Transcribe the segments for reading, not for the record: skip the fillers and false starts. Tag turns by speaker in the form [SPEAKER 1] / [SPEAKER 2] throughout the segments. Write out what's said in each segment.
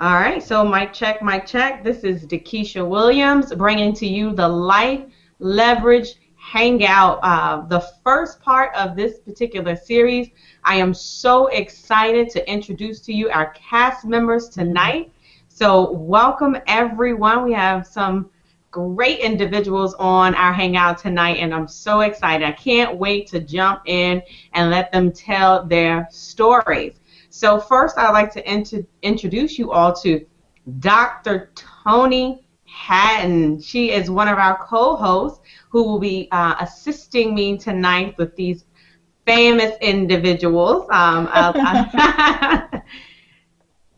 [SPEAKER 1] All right, so mic check, mic check. This is Dakisha Williams bringing to you the Life Leverage Hangout, the first part of this particular series. I am so excited to introduce to you our cast members tonight. So, welcome everyone. We have some great individuals on our Hangout tonight, and I'm so excited. I can't wait to jump in and let them tell their stories. So first, I'd like to introduce you all to Dr. Tony Hatton. She is one of our co-hosts who will be assisting me tonight with these famous individuals. Dr.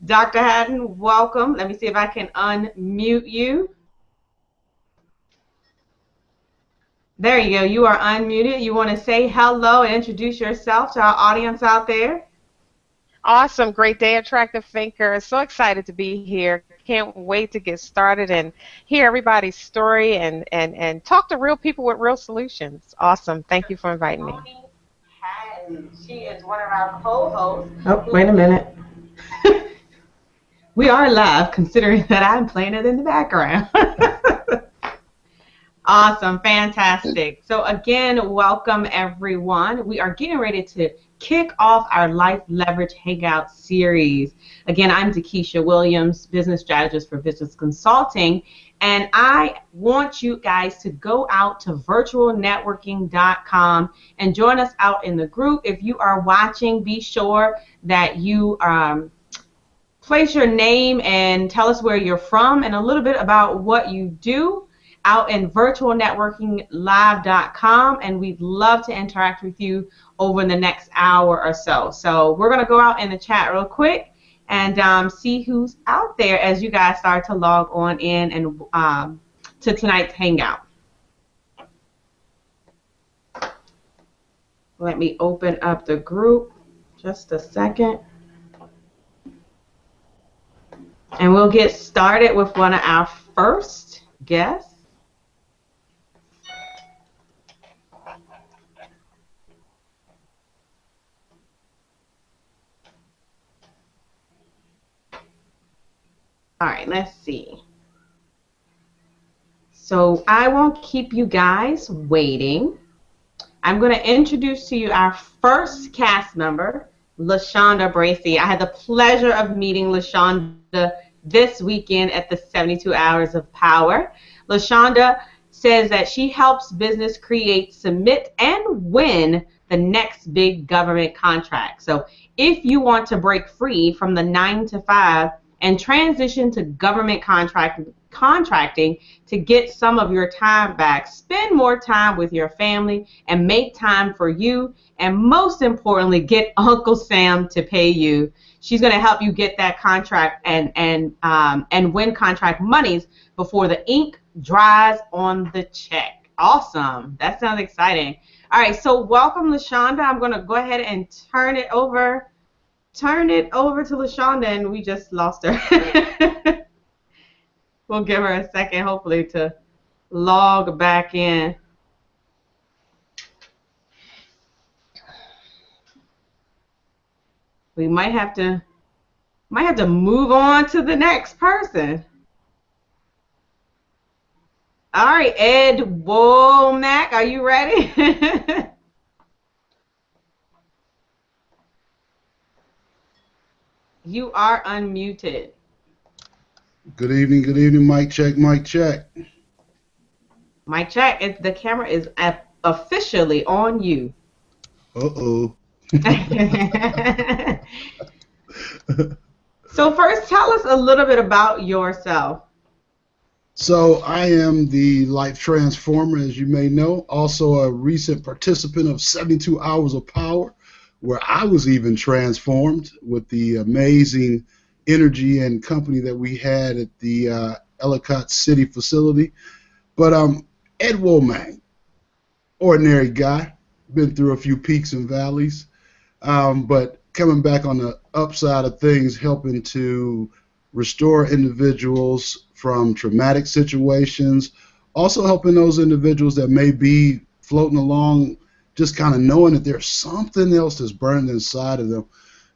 [SPEAKER 1] Hatton, welcome. Let me see if I can unmute you. There you go. You are unmuted. You want to say hello and introduce yourself to our audience out there?
[SPEAKER 2] Awesome. Great day, Attractive Thinker. So excited to be here. Can't wait to get started and hear everybody's story and talk to real people with real solutions. Awesome. Thank you for inviting me.
[SPEAKER 1] Tony Hatton. She is one of our co-hosts.
[SPEAKER 3] Oh, wait a minute.
[SPEAKER 1] We are live, considering that I'm playing it in the background. Awesome. Fantastic. So again, welcome everyone. We are getting ready to kick off our Life Leverage Hangout series. Again, I'm Dakisha Williams, business strategist for business consulting, and I want you guys to go out to virtualnetworking.com and join us out in the group. If you are watching, be sure that you place your name and tell us where you're from and a little bit about what you do out in virtualnetworkinglive.com, and we'd love to interact with you over the next hour or so. So we're going to go out in the chat real quick and see who's out there as you guys start to log on in and to tonight's Hangout. Let me open up the group just a second. And we'll get started with one of our first guests. All right, let's see. So I won't keep you guys waiting. I'm going to introduce to you our first cast member, LaShonda Bracey. I had the pleasure of meeting LaShonda this weekend at the 72 Hours of Power. LaShonda says that she helps business create, submit, and win the next big government contract. So if you want to break free from the 9-to-5 and transition to government contracting to get some of your time back, spend more time with your family and make time for you, and most importantly, get Uncle Sam to pay you. She's going to help you get that contract and win contract monies before the ink dries on the check. Awesome. That sounds exciting. All right, so welcome, LaShonda. I'm going to go ahead and turn it over to LaShonda, and we just lost her. We'll give her a second, hopefully, to log back in. We might have to move on to the next person. All right, Ed Womack, are you ready? You are unmuted.
[SPEAKER 4] Good evening, mic check, mic check.
[SPEAKER 1] Mic check, the camera is officially on you.
[SPEAKER 4] Uh-oh.
[SPEAKER 1] So first, tell us a little bit about yourself.
[SPEAKER 4] So I am the Life Transformer, as you may know, also a recent participant of 72 Hours of Power, where I was even transformed with the amazing energy and company that we had at the Ellicott City facility. But Ed Womack, ordinary guy, been through a few peaks and valleys, but coming back on the upside of things, helping to restore individuals from traumatic situations, also helping those individuals that may be floating along, just kind of knowing that there's something else that's burned inside of them,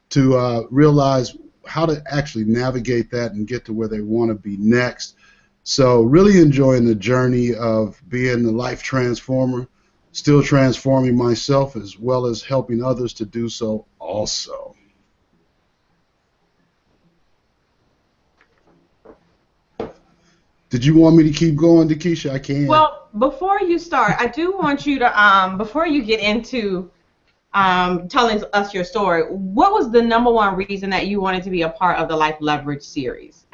[SPEAKER 4] to realize how to actually navigate that and get to where they want to be next. So really enjoying the journey of being the life transformer, still transforming myself as well as helping others to do so also. Did you want me to keep going, Dakisha? I can.
[SPEAKER 1] Well, before you start, I do want you to, before you get into telling us your story, what was the number one reason that you wanted to be a part of the Life Leverage series?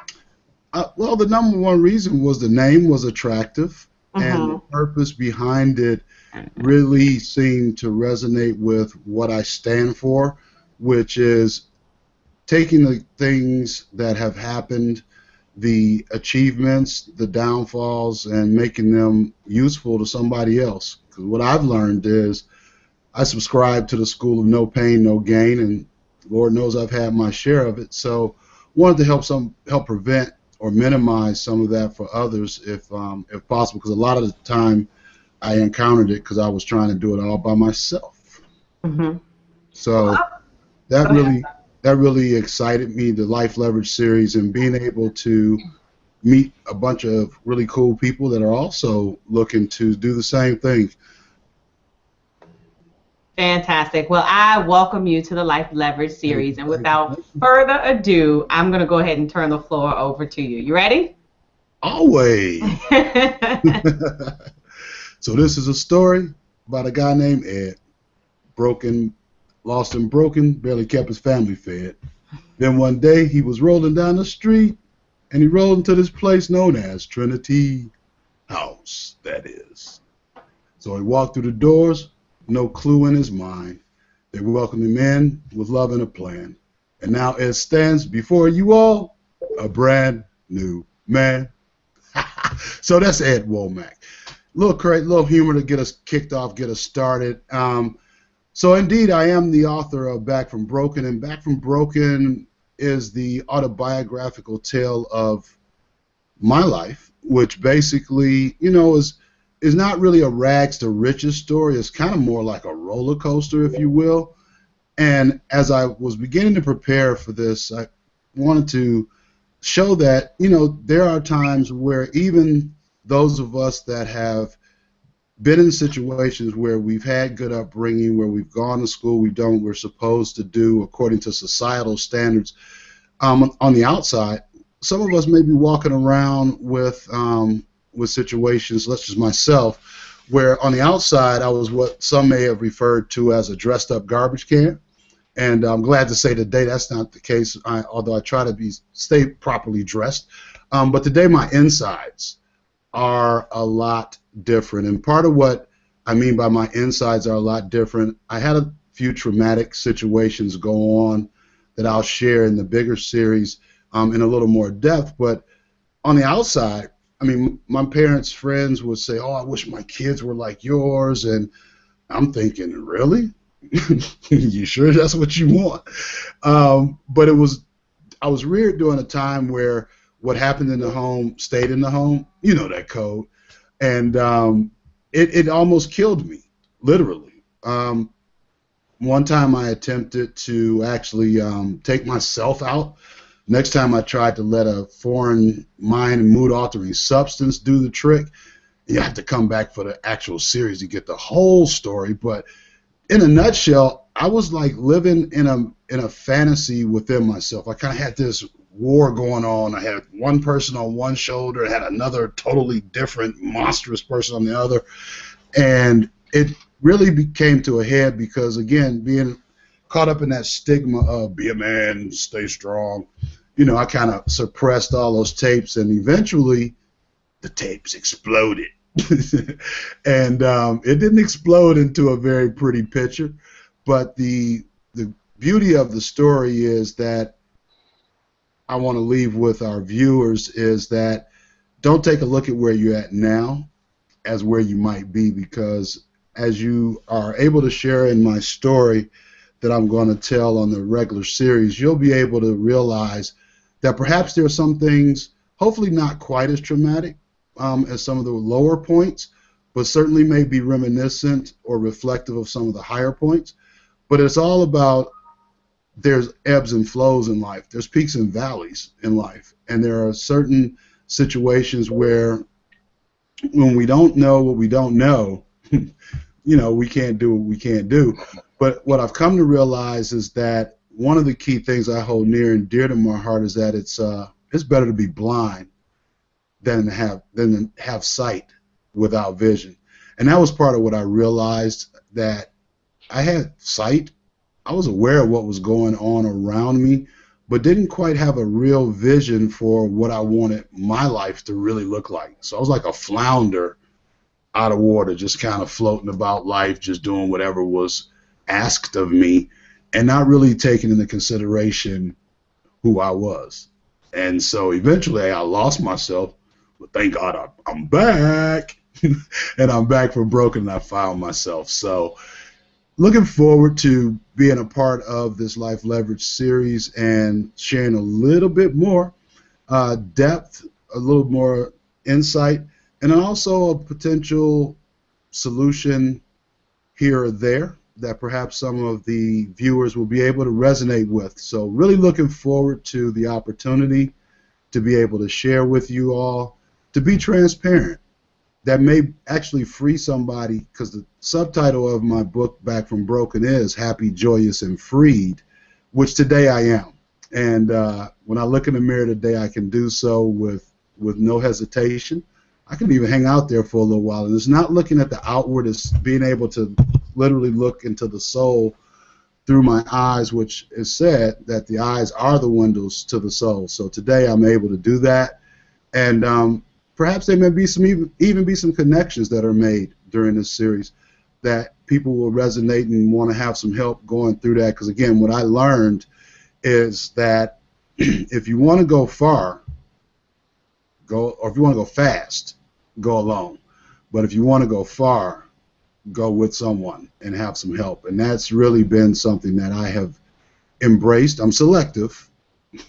[SPEAKER 4] Well, the number one reason was the name was attractive, and the purpose behind it really seemed to resonate with what I stand for, which is taking the things that have happened, the achievements, the downfalls, and making them useful to somebody else. Because what I've learned is I subscribe to the school of no pain, no gain, and Lord knows I've had my share of it. So wanted to help prevent or minimize some of that for others if possible, because a lot of the time I encountered it because I was trying to do it all by myself. So that really excited me, the Life Leverage series, and being able to meet a bunch of really cool people that are also looking to do the same thing.
[SPEAKER 1] Fantastic. Well, I welcome you to the Life Leverage series. And without further ado, I'm going to go ahead and turn the floor over to you. You ready?
[SPEAKER 4] Always. So this is a story about a guy named Ed. Lost and broken, barely kept his family fed. Then one day he was rolling down the street and he rolled into this place known as Trinity House, that is. So he walked through the doors, no clue in his mind. They welcomed him in with love and a plan. And now Ed stands before you all, a brand new man. So that's Ed Womack. Little humor to get us kicked off, get us started. So indeed, I am the author of Back from Broken, and Back from Broken is the autobiographical tale of my life, which basically, is not really a rags to riches story. It's kind of more like a roller coaster, if you will. And as I was beginning to prepare for this, I wanted to show that, there are times where even those of us that have been in situations where we've had good upbringing, where we've gone to school, we're supposed to do according to societal standards. On the outside, some of us may be walking around with situations, such as myself, where on the outside I was what some may have referred to as a dressed-up garbage can. And I'm glad to say today that's not the case, although I try to stay properly dressed. But today my insides are a lot different. And part of what I mean by my insides are a lot different, I had a few traumatic situations go on that I'll share in the bigger series in a little more depth. But on the outside, I mean, my parents' friends would say, "Oh, I wish my kids were like yours." And I'm thinking, really? You sure that's what you want? But I was reared during a time where what happened in the home stayed in the home. You know that code. And it almost killed me, literally. One time I attempted to actually take myself out. Next time I tried to let a foreign mind and mood-altering substance do the trick. You have to come back for the actual series to get the whole story. But in a nutshell, I was like living in a fantasy within myself. I kind of had this war going on. I had one person on one shoulder, I had another totally different monstrous person on the other, and it really came to a head because, again, being caught up in that stigma of be a man, stay strong, I kind of suppressed all those tapes, and eventually the tapes exploded. And it didn't explode into a very pretty picture, but the beauty of the story is that I want to leave with our viewers is that don't take a look at where you're at now as where you might be, because as you are able to share in my story that I'm going to tell on the regular series, you'll be able to realize that perhaps there are some things, hopefully not quite as traumatic as some of the lower points, but certainly may be reminiscent or reflective of some of the higher points. But it's all about there's ebbs and flows in life. There's peaks and valleys in life. And there are certain situations where when we don't know what we don't know, we can't do what we can't do. But what I've come to realize is that one of the key things I hold near and dear to my heart is that it's better to be blind than to have sight without vision. And that was part of what I realized, that I had sight. I was aware of what was going on around me, but didn't quite have a real vision for what I wanted my life to really look like. So I was like a flounder out of water, just kind of floating about life, just doing whatever was asked of me, and not really taking into consideration who I was. And so eventually I lost myself, but thank God I'm back. And I'm back from broken, and I found myself. So looking forward to being a part of this Life Leverage series and sharing a little bit more depth, a little more insight, and also a potential solution here or there that perhaps some of the viewers will be able to resonate with. So really looking forward to the opportunity to be able to share with you all, to be transparent. That may actually free somebody, because the subtitle of my book, Back from Broken, is Happy, Joyous, and Freed, which today I am. And when I look in the mirror today, I can do so with no hesitation. I can even hang out there for a little while. And it's not looking at the outward, it's being able to literally look into the soul through my eyes, which is said that the eyes are the windows to the soul. So today I'm able to do that. And perhaps there may be even be some connections that are made during this series that people will resonate and want to have some help going through that. Because again, what I learned is that if you want to go far, or if you want to go fast, go alone. But if you want to go far, go with someone and have some help. And that's really been something that I have embraced. I'm selective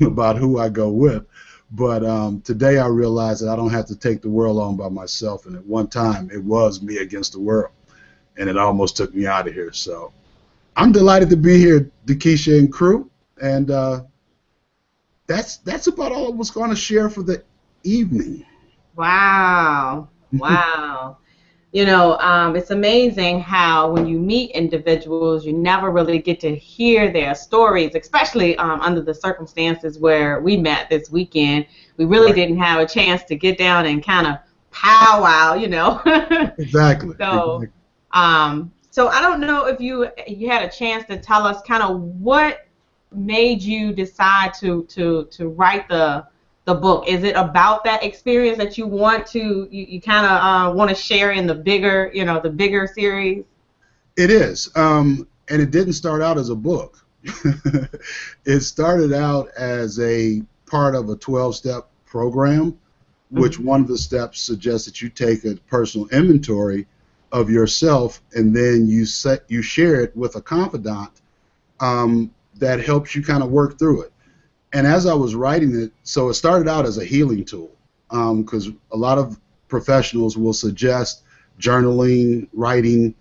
[SPEAKER 4] about who I go with. But today I realized that I don't have to take the world on by myself. And at one time, it was me against the world. And it almost took me out of here. So I'm delighted to be here, Dakisha and crew. And that's about all I was going to share for the evening.
[SPEAKER 1] Wow. Wow. It's amazing how when you meet individuals, you never really get to hear their stories, especially under the circumstances where we met this weekend. We really didn't have a chance to get down and kind of powwow,
[SPEAKER 4] Exactly.
[SPEAKER 1] So, so I don't know if you had a chance to tell us kind of what made you decide to write the book. Is it about that experience that you want to you kind of want to share in the bigger the bigger series?
[SPEAKER 4] It is, and it didn't start out as a book. It started out as a part of a 12-step program, which one of the steps suggests that you take a personal inventory of yourself, and then you share it with a confidant that helps you kind of work through it. And as I was writing it, so it started out as a healing tool, because a lot of professionals will suggest journaling, writing,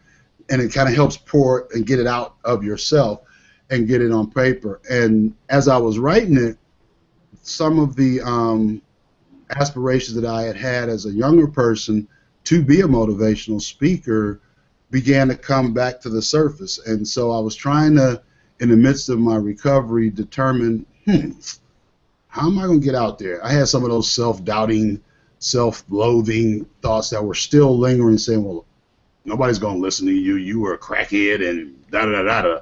[SPEAKER 4] and it kind of helps pour and get it out of yourself and get it on paper. And as I was writing it, some of the aspirations that I had had as a younger person to be a motivational speaker began to come back to the surface. And so I was trying to, in the midst of my recovery, determine, how am I going to get out there? I had some of those self-doubting, self-loathing thoughts that were still lingering, saying, well, nobody's going to listen to you. You were a crackhead and da-da-da-da-da.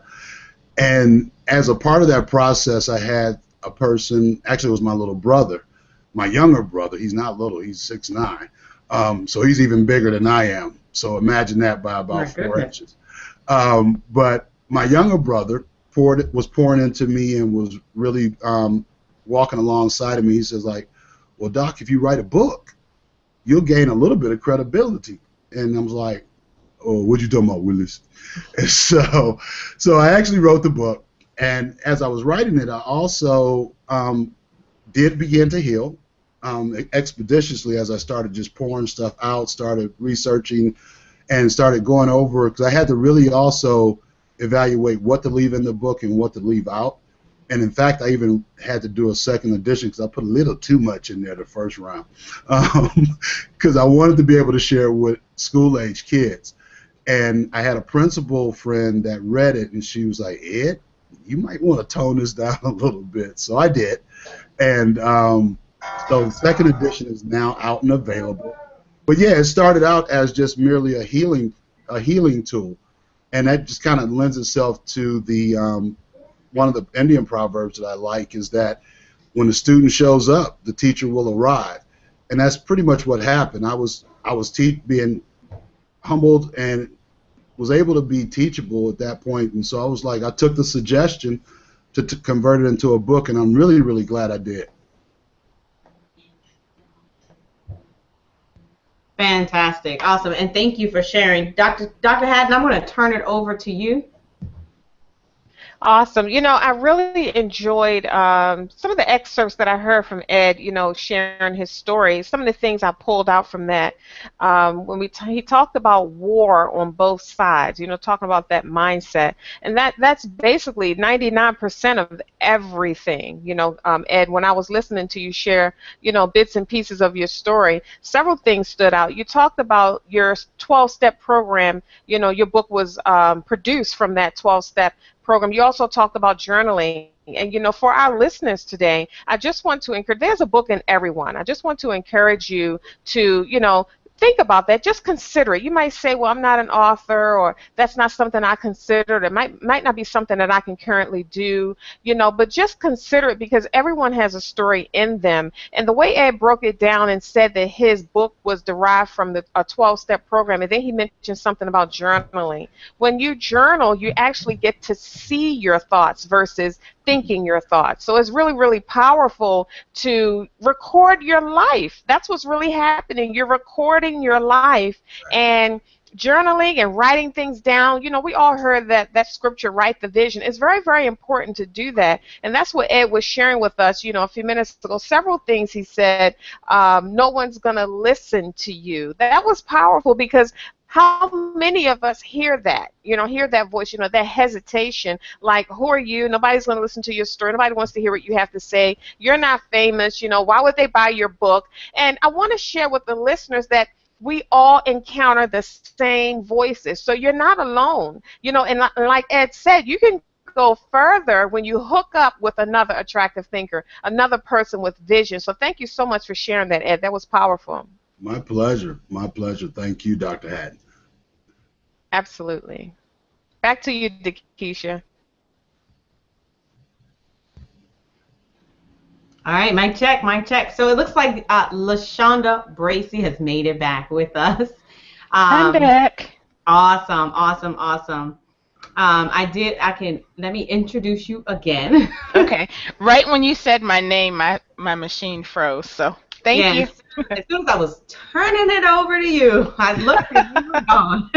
[SPEAKER 4] And as a part of that process, I had a person, actually it was my little brother, my younger brother. He's not little, he's 6'9". So he's even bigger than I am. So imagine that by about 4 inches. But my younger brother was pouring into me and was really walking alongside of me. He says, like, well, Doc, if you write a book, you'll gain a little bit of credibility. And I was like, oh, what you talking about, Willis? And so I actually wrote the book. And as I was writing it, I also did begin to heal expeditiously as I started just pouring stuff out, started researching, and started going over, because I had to really also evaluate what to leave in the book and what to leave out. And in fact, I even had to do a second edition because I put a little too much in there the first round, because I wanted to be able to share it with school-age kids. And I had a principal friend that read it, and she was like, Ed, you might want to tone this down a little bit. So I did. And so the second edition is now out and available. But yeah, it started out as just merely a healing tool. And that just kind of lends itself to the one of the Indian proverbs that I like is that when the student shows up, the teacher will arrive. And that's pretty much what happened. I was being humbled and was able to be teachable at that point. And so I was like, I took the suggestion to convert it into a book, and I'm really, really glad I did.
[SPEAKER 1] Fantastic. Awesome. And thank you for sharing. Dr. Haddon, I'm going to turn it over to you.
[SPEAKER 2] Awesome. You know, I really enjoyed some of the excerpts that I heard from Ed, you know, sharing his story. Some of the things I pulled out from that when he talked about war on both sides, you know, talking about that mindset. And that's basically 99% of everything. You know, Ed, when I was listening to you share, you know, bits and pieces of your story, several things stood out. You talked about your 12-step program. You know, your book was produced from that 12-step program. You also talked about journaling. And, you know, for our listeners today, I just want to encourage, there's a book in everyone. I just want to encourage you to, you know, think about that. Just consider it. You might say, well, I'm not an author, or that's not something I considered. It might not be something that I can currently do, you know, but just consider it, because everyone has a story in them. And the way Ed broke it down and said that his book was derived from a 12-step program, and then he mentioned something about journaling. When you journal, you actually get to see your thoughts versus thinking your thoughts. So it's really, really powerful to record your life. That's what's really happening. You're recording your life, and journaling and writing things down. You know, we all heard that scripture, write the vision. It's very, very important to do that. And that's what Ed was sharing with us, you know, a few minutes ago. Several things he said, no one's going to listen to you. That was powerful, because how many of us hear that, you know, hear that voice, you know, that hesitation, like, who are you? Nobody's going to listen to your story. Nobody wants to hear what you have to say. You're not famous. You know, why would they buy your book? And I want to share with the listeners that we all encounter the same voices. So you're not alone. You know, and like Ed said, you can go further when you hook up with another attractive thinker, another person with vision. So thank you so much for sharing that, Ed. That was powerful.
[SPEAKER 4] My pleasure. My pleasure. Thank you, Dr. Haddon.
[SPEAKER 2] Absolutely. Back to you, Keisha.
[SPEAKER 1] All right, mic check, mic check. So it looks like LaShonda Bracy has made it back with us.
[SPEAKER 3] I'm back.
[SPEAKER 1] Awesome, awesome, awesome. Let me introduce you again.
[SPEAKER 3] Okay. Right when you said my name, my machine froze. So thank you.
[SPEAKER 1] As soon as I was turning it over to you, I looked and you were gone.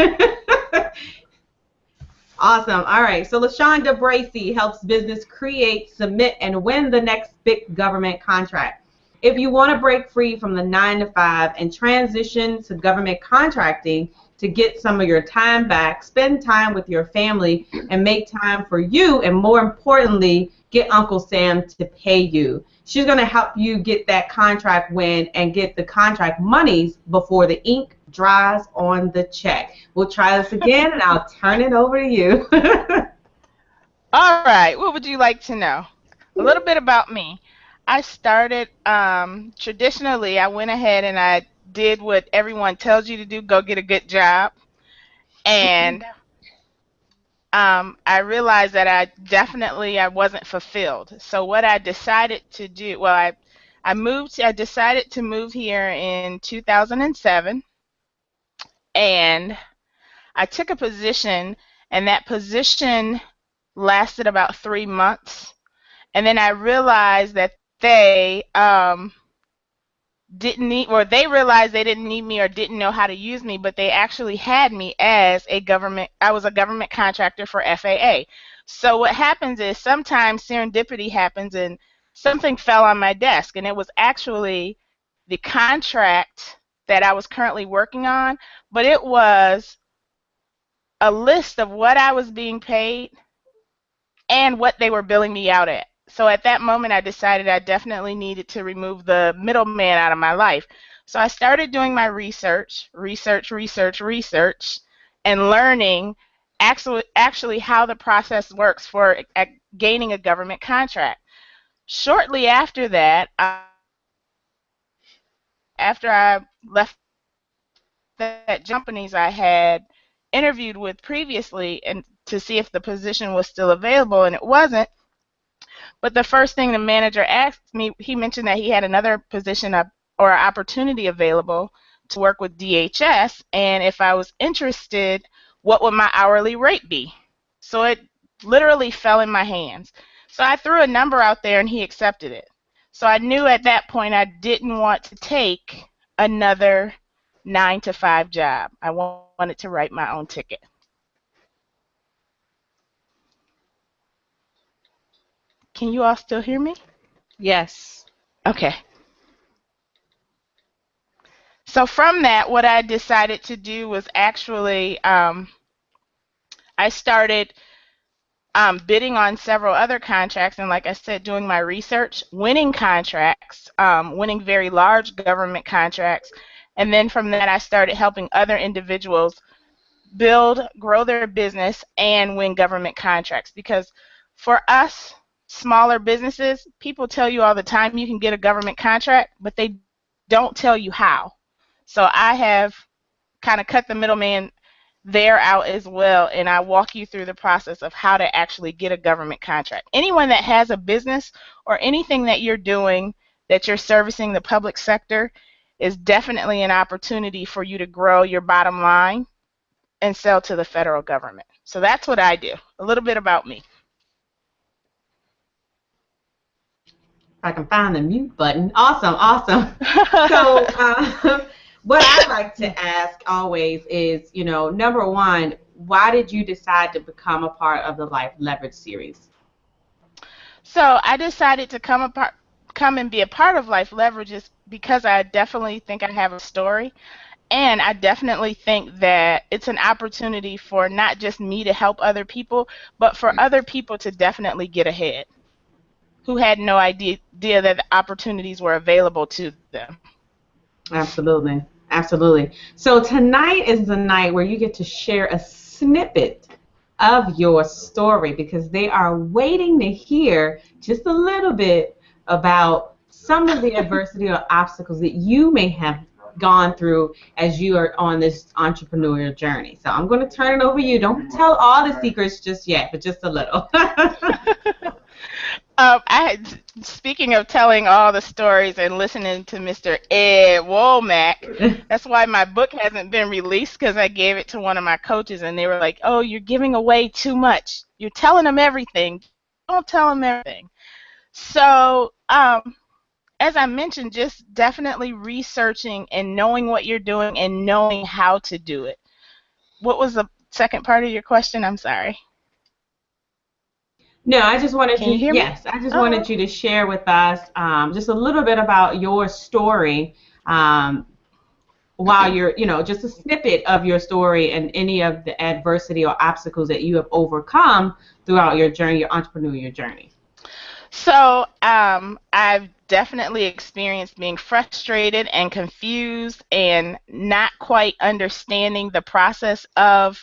[SPEAKER 1] Awesome. All right. So LaShonda Bracy helps business create, submit, and win the next big government contract. If you want to break free from the 9-to-5 and transition to government contracting to get some of your time back, spend time with your family, and make time for you, and more importantly, get Uncle Sam to pay you. She's going to help you get that contract win and get the contract monies before the ink dries on the check. We'll try this again, and I'll turn it over to you.
[SPEAKER 3] All right. What would you like to know? A little bit about me. I started traditionally. I went ahead and I did what everyone tells you to do: go get a good job. And I realized that I wasn't fulfilled. So what I decided to do, well, I decided to move here in 2007, and I took a position, and that position lasted about 3 months, and then I realized that they they realized they didn't need me or didn't know how to use me, but they actually had me as I was a government contractor for FAA. So what happens is sometimes serendipity happens, and something fell on my desk, and it was actually the contract that I was currently working on, but it was a list of what I was being paid and what they were billing me out at. So at that moment, I decided I definitely needed to remove the middleman out of my life. So I started doing my research, and learning actually how the process works for gaining a government contract. Shortly after that, after I left that companies I had interviewed with previously and to see if the position was still available, and it wasn't. But the first thing the manager asked me, he mentioned that he had another position up or opportunity available to work with DHS, and if I was interested, what would my hourly rate be? So it literally fell in my hands. So I threw a number out there and he accepted it. So I knew at that point I didn't want to take another 9 to 5 job. I wanted to write my own ticket. Can you all still hear me?
[SPEAKER 2] Yes.
[SPEAKER 3] Okay. So from that, what I decided to do was actually I started bidding on several other contracts, and like I said, doing my research, winning contracts, winning very large government contracts, and then from that I started helping other individuals build, grow their business, and win government contracts. Because for us, smaller businesses, people tell you all the time you can get a government contract, but they don't tell you how. So I have kind of cut the middleman there out as well, and I walk you through the process of how to actually get a government contract. Anyone that has a business or anything that you're doing that you're servicing the public sector is definitely an opportunity for you to grow your bottom line and sell to the federal government. So that's what I do. A little bit about me.
[SPEAKER 1] If I can find the mute button. Awesome, awesome. So, what I like to ask always is, number one, why did you decide to become a part of the Life Leverage series?
[SPEAKER 3] So I decided to come and be a part of Life Leverages because I definitely think I have a story. And I definitely think that it's an opportunity for not just me to help other people, but for other people to definitely get ahead who had no idea that the opportunities were available to them.
[SPEAKER 1] Absolutely. Absolutely. So tonight is the night where you get to share a snippet of your story because they are waiting to hear just a little bit about some of the adversity or obstacles that you may have gone through as you are on this entrepreneurial journey. So I'm going to turn it over to you. Don't tell all the secrets just yet, but just a little.
[SPEAKER 3] Speaking of telling all the stories and listening to Mr. Ed Womack, that's why my book hasn't been released because I gave it to one of my coaches and they were like, "Oh, you're giving away too much. You're telling them everything. Don't tell them everything." So, as I mentioned, just definitely researching and knowing what you're doing and knowing how to do it. What was the second part of your question? I'm sorry.
[SPEAKER 1] No, I just wanted
[SPEAKER 3] Can you
[SPEAKER 1] you,
[SPEAKER 3] hear me?
[SPEAKER 1] yes, I just
[SPEAKER 3] Oh,
[SPEAKER 1] wanted you to share with us just a little bit about your story um, while you're, just a snippet of your story and any of the adversity or obstacles that you have overcome throughout your journey, your entrepreneurial journey.
[SPEAKER 3] so I've definitely experienced being frustrated and confused and not quite understanding the process of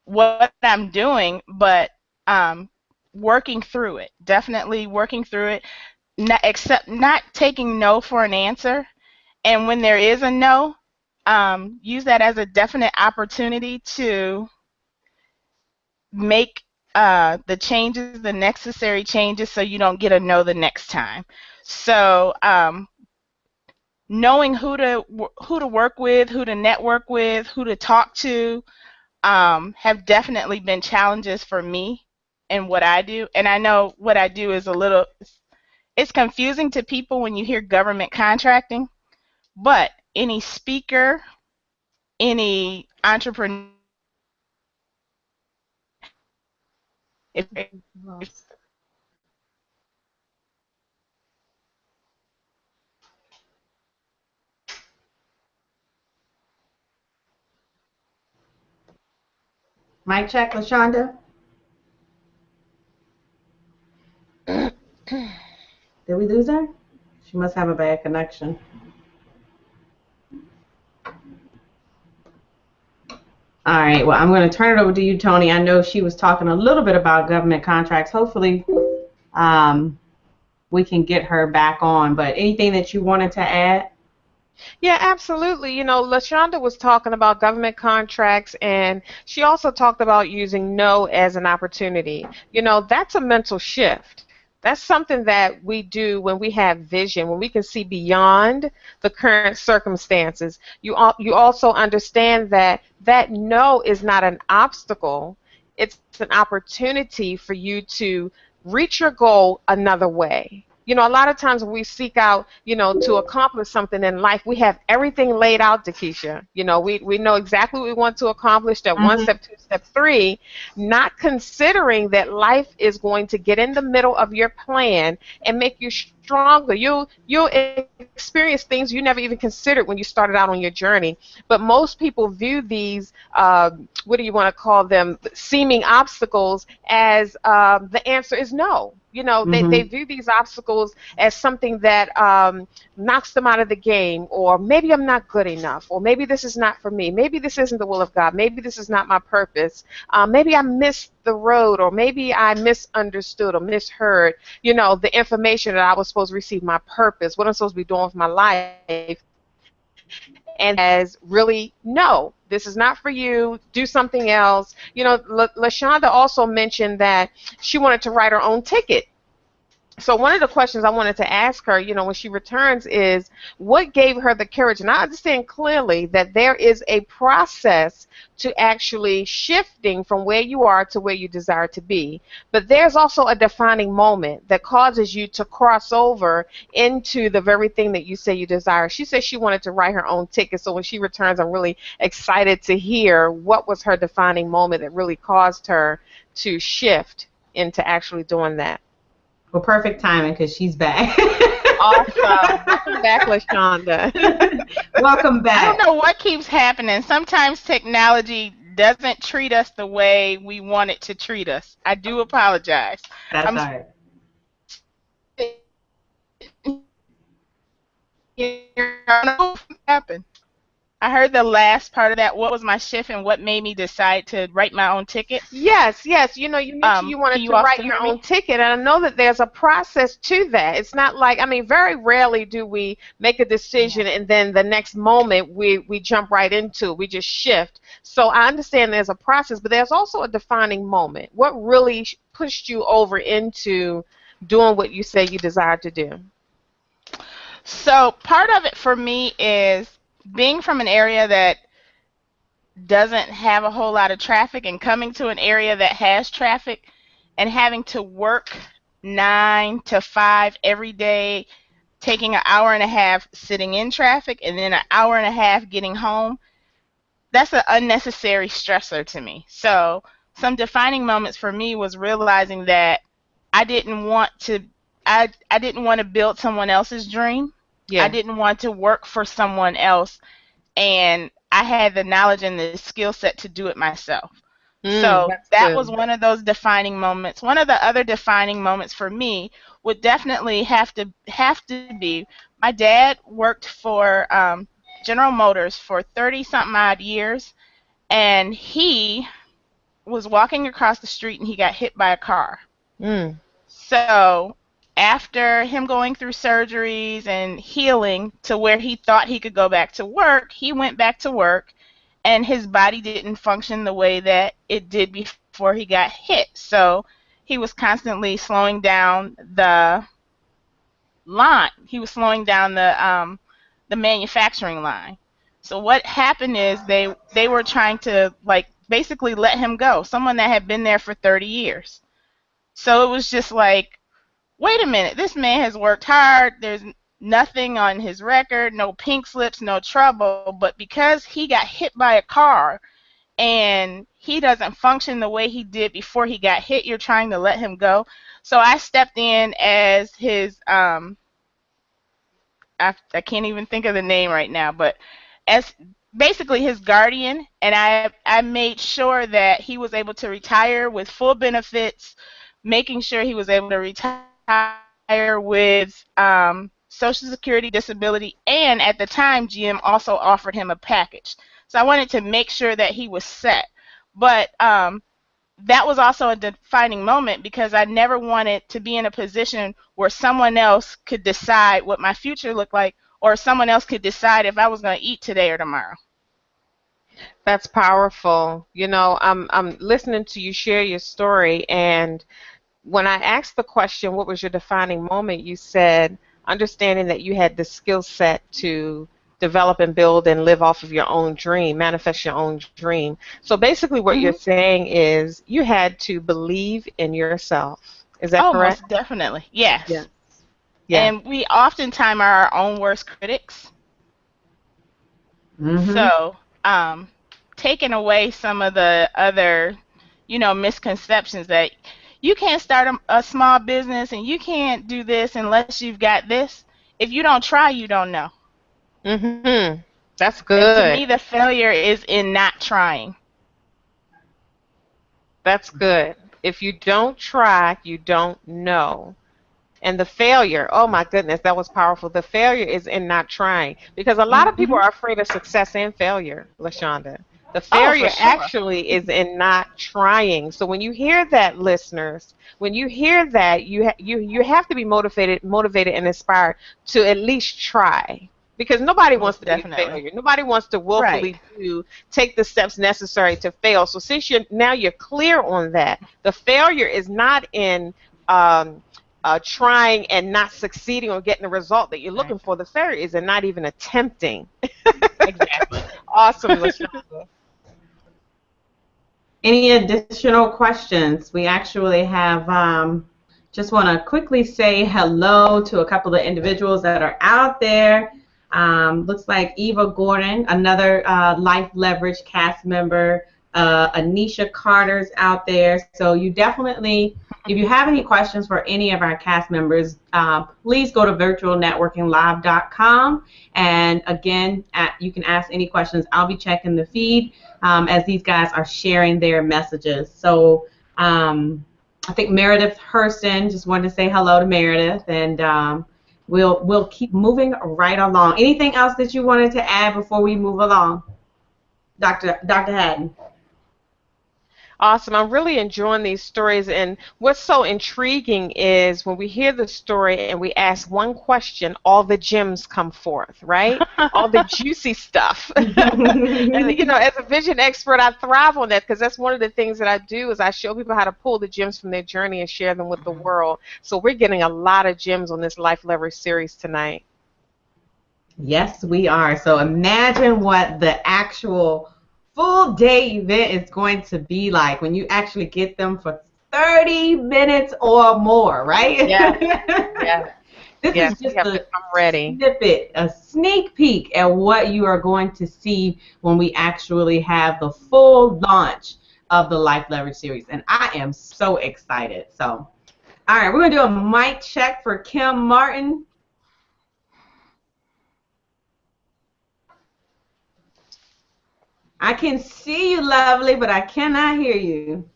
[SPEAKER 3] what I'm doing, but um, working through it. Definitely working through it. Except not taking no for an answer. And when there is a no, use that as a definite opportunity to make the necessary changes so you don't get a no the next time. So knowing who to work with, who to network with, who to talk to, have definitely been challenges for me in what I do. And I know what I do is it's confusing to people when you hear government contracting, but any speaker, any entrepreneur, if
[SPEAKER 1] Mic check, LaShonda? Did we lose her? She must have a bad connection. All right, well, I'm going to turn it over to you, Tony. I know she was talking a little bit about government contracts. Hopefully, um, we can get her back on. But anything that you wanted to add?
[SPEAKER 2] Yeah, absolutely. LaShonda was talking about government contracts, and she also talked about using no as an opportunity. That's a mental shift. That's something that we do when we have vision, when we can see beyond the current circumstances. You also understand that that no is not an obstacle. It's an opportunity for you to reach your goal another way. A lot of times when we seek out, to accomplish something in life, we have everything laid out, Dakisha. We know exactly what we want to accomplish, step one,
[SPEAKER 1] Mm-hmm.
[SPEAKER 2] step two, step three, not considering that life is going to get in the middle of your plan and make you stronger. You'll experience things you never even considered when you started out on your journey. But most people view these, what do you want to call them, seeming obstacles as the answer is no. They
[SPEAKER 1] Mm-hmm.
[SPEAKER 2] view these obstacles as something that knocks them out of the game, or maybe I'm not good enough, or maybe this is not for me, maybe this isn't the will of God, maybe this is not my purpose, maybe I missed the road, or maybe I misunderstood or misheard, the information that I was supposed to receive, my purpose, what I'm supposed to be doing with my life. And as really, no, this is not for you. Do something else. LaShonda also mentioned that she wanted to write her own ticket. So one of the questions I wanted to ask her, when she returns, is what gave her the courage? And I understand clearly that there is a process to actually shifting from where you are to where you desire to be. But there's also a defining moment that causes you to cross over into the very thing that you say you desire. She said she wanted to write her own ticket. So when she returns, I'm really excited to hear what was her defining moment that really caused her to shift into actually doing that.
[SPEAKER 1] Well, perfect timing because she's back.
[SPEAKER 2] Awesome. Welcome back, LaShonda.
[SPEAKER 1] Welcome
[SPEAKER 3] I don't
[SPEAKER 1] back.
[SPEAKER 3] know what keeps happening. Sometimes technology doesn't treat us the way we want it to treat us. I do apologize.
[SPEAKER 1] That's
[SPEAKER 3] I'm
[SPEAKER 1] all right.
[SPEAKER 3] here. I don't know what happened. I heard the last part of that. What was my shift and what made me decide to write my own ticket?
[SPEAKER 2] Yes, yes. You mentioned you
[SPEAKER 3] Can
[SPEAKER 2] wanted
[SPEAKER 3] you
[SPEAKER 2] to
[SPEAKER 3] all
[SPEAKER 2] write
[SPEAKER 3] still
[SPEAKER 2] your
[SPEAKER 3] hear
[SPEAKER 2] own
[SPEAKER 3] me?
[SPEAKER 2] ticket, and I know that there's a process to that. It's not like, very rarely do we make a
[SPEAKER 3] Yeah.
[SPEAKER 2] decision and then the next moment we jump right into it. We just shift. So I understand there's a process, but there's also a defining moment. What really pushed you over into doing what you say you desire to do?
[SPEAKER 3] So part of it for me is being from an area that doesn't have a whole lot of traffic and coming to an area that has traffic and having to work 9 to 5 every day, taking an hour and a half sitting in traffic and then an hour and a half getting home. That's an unnecessary stressor to me. So some defining moments for me was realizing that I didn't want to I didn't want to build someone else's dream. I
[SPEAKER 2] Yeah.
[SPEAKER 3] didn't want to work for someone else, and I had the knowledge and the skill set to do it myself. So
[SPEAKER 2] That's
[SPEAKER 3] that was
[SPEAKER 2] good.
[SPEAKER 3] one of those defining moments. One of the other defining moments for me would definitely have to be my dad worked for General Motors for 30 something odd years, and he was walking across the street and he got hit by a car.
[SPEAKER 2] Mm.
[SPEAKER 3] So after him going through surgeries and healing to where he thought he could go back to work, he went back to work and his body didn't function the way that it did before he got hit. So he was constantly slowing down the line. He was slowing down the manufacturing line. So what happened is they were trying to like basically let him go. Someone that had been there for 30 years. So it was just like, wait a minute, this man has worked hard. There's nothing on his record, no pink slips, no trouble. But because he got hit by a car and he doesn't function the way he did before he got hit, you're trying to let him go. So I stepped in as his I can't even think of the name right now, but as basically his guardian, and I made sure that he was able to retire with full benefits, making sure he was able to retire with Social Security, disability, and at the time, GM also offered him a package. So I wanted to make sure that he was set. But that was also a defining moment because I never wanted to be in a position where someone else could decide what my future looked like, or someone else could decide if I was going to eat today or tomorrow.
[SPEAKER 2] That's powerful. You know, I'm listening to you share your story, and when I asked the question, what was your defining moment, you said understanding that you had the skill set to develop and build and live off of your own dream, manifest your own dream. So basically what you're saying is you had to believe in yourself. Is that
[SPEAKER 3] Oh,
[SPEAKER 2] correct?
[SPEAKER 3] most definitely. Yes.
[SPEAKER 2] Yeah. Yeah.
[SPEAKER 3] And we oftentimes are our own worst critics. So, taking away some of the other, misconceptions that you can't start a small business and you can't do this unless you've got this. If you don't try, you don't know.
[SPEAKER 2] That's
[SPEAKER 3] And to
[SPEAKER 2] good.
[SPEAKER 3] me, the failure is in not trying.
[SPEAKER 2] That's good. If you don't try, you don't know. And the failure, oh my goodness, that was powerful. The failure is in not trying. Because a lot of people are afraid of success and failure, LaShonda. The
[SPEAKER 3] Oh, for
[SPEAKER 2] failure
[SPEAKER 3] sure.
[SPEAKER 2] actually is in not trying. So when you hear that, listeners, when you hear that, you have to be motivated and inspired to at least try. Because nobody wants
[SPEAKER 3] Most
[SPEAKER 2] to be a
[SPEAKER 3] definitely.
[SPEAKER 2] failure. Nobody wants to
[SPEAKER 3] Right.
[SPEAKER 2] willfully take the steps necessary to fail. So since you're clear on that, the failure is not in trying and not succeeding or getting the result that you're
[SPEAKER 3] Right.
[SPEAKER 2] looking for. The failure is in not even attempting.
[SPEAKER 3] Exactly.
[SPEAKER 2] Awesome, LaShonda.
[SPEAKER 1] Any additional questions? We actually have, just want to quickly say hello to a couple of individuals that are out there. Looks like Eva Gordon, another Life Leverage cast member. Anisha Carter's out there. So you definitely, if you have any questions for any of our cast members, please go to virtualnetworkinglive.com. And again, you can ask any questions. I'll be checking the feed as these guys are sharing their messages. So I think Meredith Hurston, just wanted to say hello to Meredith, and we'll keep moving right along. Anything else that you wanted to add before we move along, Dr. Haddon?
[SPEAKER 2] Awesome. I'm really enjoying these stories, and what's so intriguing is when we hear the story and we ask one question, all the gems come forth, right? All the juicy stuff. And as a vision expert, I thrive on that because that's one of the things that I do is I show people how to pull the gems from their journey and share them with the world. So we're getting a lot of gems on this Life Leverage series tonight.
[SPEAKER 1] Yes, we are. So imagine what the actual full day event is going to be like when you actually get them for 30 minutes or more, right?
[SPEAKER 2] Yeah. Yeah.
[SPEAKER 1] This is just
[SPEAKER 2] I'm ready.
[SPEAKER 1] Snippet, a sneak peek at what you are going to see when we actually have the full launch of the Life Leverage series. And I am so excited. So, all right, we're going to do a mic check for Kim Martin. I can see you, lovely, but I cannot hear you.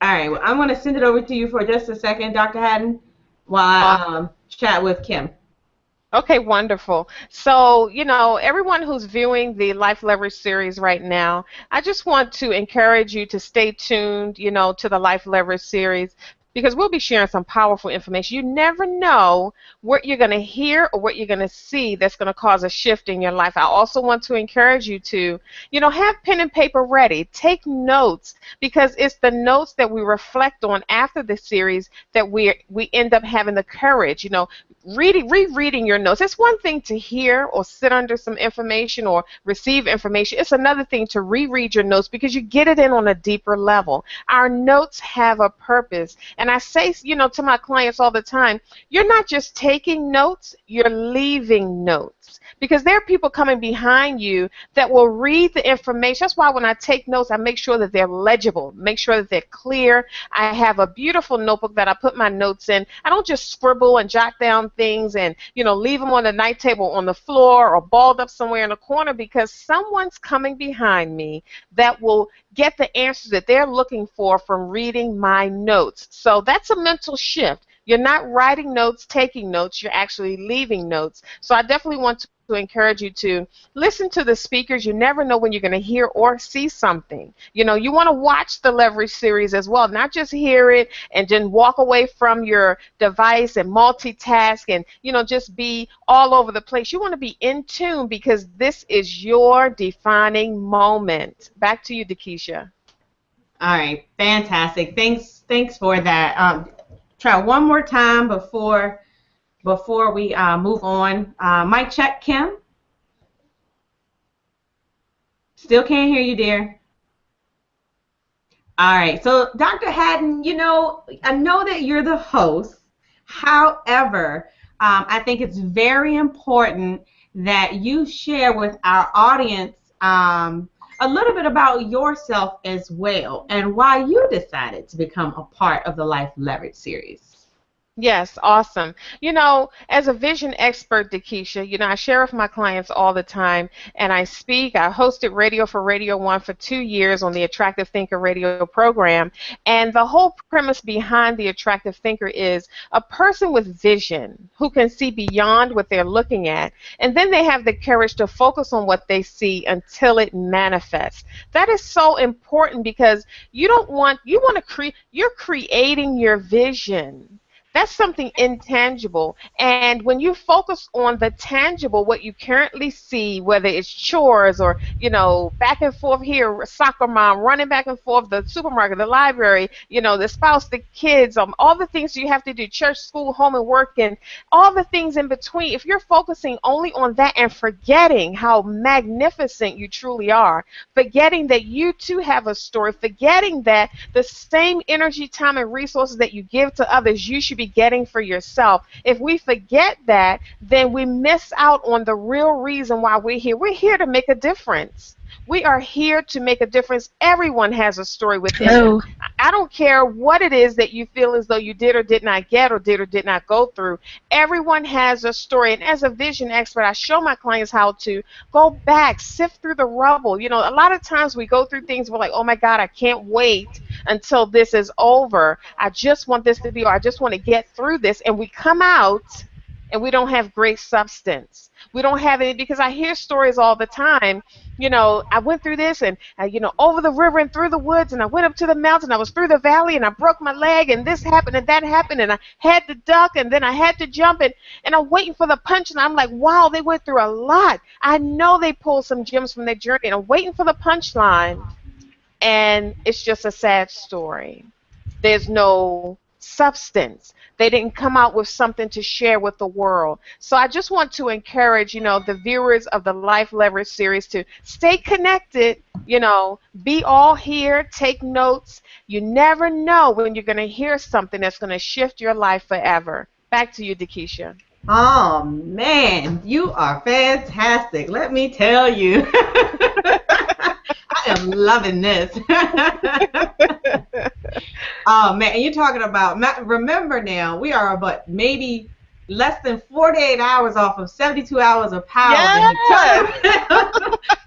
[SPEAKER 1] All right, well, I'm going to send it over to you for just a second, Dr. Haddon, while I chat with Kim.
[SPEAKER 2] Okay, wonderful. So, everyone who's viewing the Life Leverage series right now, I just want to encourage you to stay tuned, to the Life Leverage series because we'll be sharing some powerful information. You never know what you're going to hear or what you're going to see that's going to cause a shift in your life. I also want to encourage you to, have pen and paper ready. Take notes because it's the notes that we reflect on after the series that we end up having the courage, rereading your notes. It's one thing to hear or sit under some information or receive information. It's another thing to reread your notes because you get it in on a deeper level. Our notes have a purpose. And I say, to my clients all the time, you're not just taking notes, you're leaving notes. Because there are people coming behind you that will read the information. That's why when I take notes, I make sure that they're legible, make sure that they're clear. I have a beautiful notebook that I put my notes in. I don't just scribble and jot down things and, leave them on the night table on the floor or balled up somewhere in a corner because someone's coming behind me that will get the answers that they're looking for from reading my notes. So that's a mental shift. You're not writing notes, taking notes, you're actually leaving notes. So I definitely want to encourage you to listen to the speakers. You never know when you're going to hear or see something. You want to watch the Leverage series as well, not just hear it and then walk away from your device and multitask and, just be all over the place. You want to be in tune because this is your defining moment. Back to you, Dakisha.
[SPEAKER 1] All right, fantastic. Thanks for that. Try one more time before we move on. Mic check, Kim. Still can't hear you, dear. All right, so Dr. Haddon, I know that you're the host. However, I think it's very important that you share with our audience a little bit about yourself as well and why you decided to become a part of the Life Leverage series.
[SPEAKER 2] Yes, awesome. As a vision expert, Dakisha, I share with my clients all the time, and I speak. I hosted radio for Radio 1 for 2 years on the Attractive Thinker radio program, and the whole premise behind the Attractive Thinker is a person with vision who can see beyond what they're looking at, and then they have the courage to focus on what they see until it manifests. That is so important because you're creating your vision. That's something intangible. And when you focus on the tangible, what you currently see, whether it's chores or, back and forth here, soccer mom, running back and forth, the supermarket, the library, the spouse, the kids, all the things you have to do, church, school, home, and work, and all the things in between, if you're focusing only on that and forgetting how magnificent you truly are, forgetting that you too have a story, forgetting that the same energy, time, and resources that you give to others, you should be getting for yourself. If we forget that, then we miss out on the real reason why we're here. We're here to make a difference. We are here to make a difference. Everyone has a story within them. I don't care what it is that you feel as though you did or did not get or did not go through. Everyone has a story. And as a vision expert, I show my clients how to go back, sift through the rubble. A lot of times we go through things, we're like, oh my God, I can't wait until this is over. I just want this to be, or I just want to get through this. And we come out and we don't have great substance. We don't have any, because I hear stories all the time. I went through this and, over the river and through the woods, and I went up to the mountain, I was through the valley, and I broke my leg, and this happened, and that happened, and I had to duck, and then I had to jump, and I'm waiting for the punch, and I'm like, wow, they went through a lot. I know they pulled some gems from their journey, and I'm waiting for the punchline, and it's just a sad story. There's no substance. They didn't come out with something to share with the world. So I just want to encourage, the viewers of the Life Leverage series to stay connected, be all here, take notes. You never know when you're going to hear something that's going to shift your life forever. Back to you, Dakisha.
[SPEAKER 1] Oh, man, you are fantastic. Let me tell you. I am loving this. Oh, man, and you're talking about, remember now, we are but maybe less than 48 hours off of 72 hours of power.
[SPEAKER 3] Yes.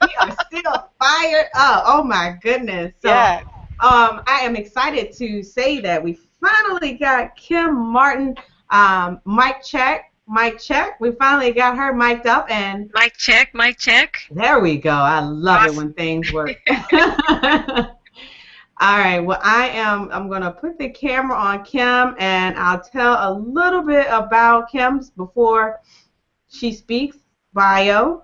[SPEAKER 1] We are still fired up. Oh, my goodness. So,
[SPEAKER 2] yes.
[SPEAKER 1] I am excited to say that we finally got Kim Martin. Mic check. Mic check. We finally got her mic'd up and
[SPEAKER 5] mic check, mic check.
[SPEAKER 1] There we go. I love it when things work. All right. Well, I'm going to put the camera on Kim, and I'll tell a little bit about Kim's before she speaks. Bio.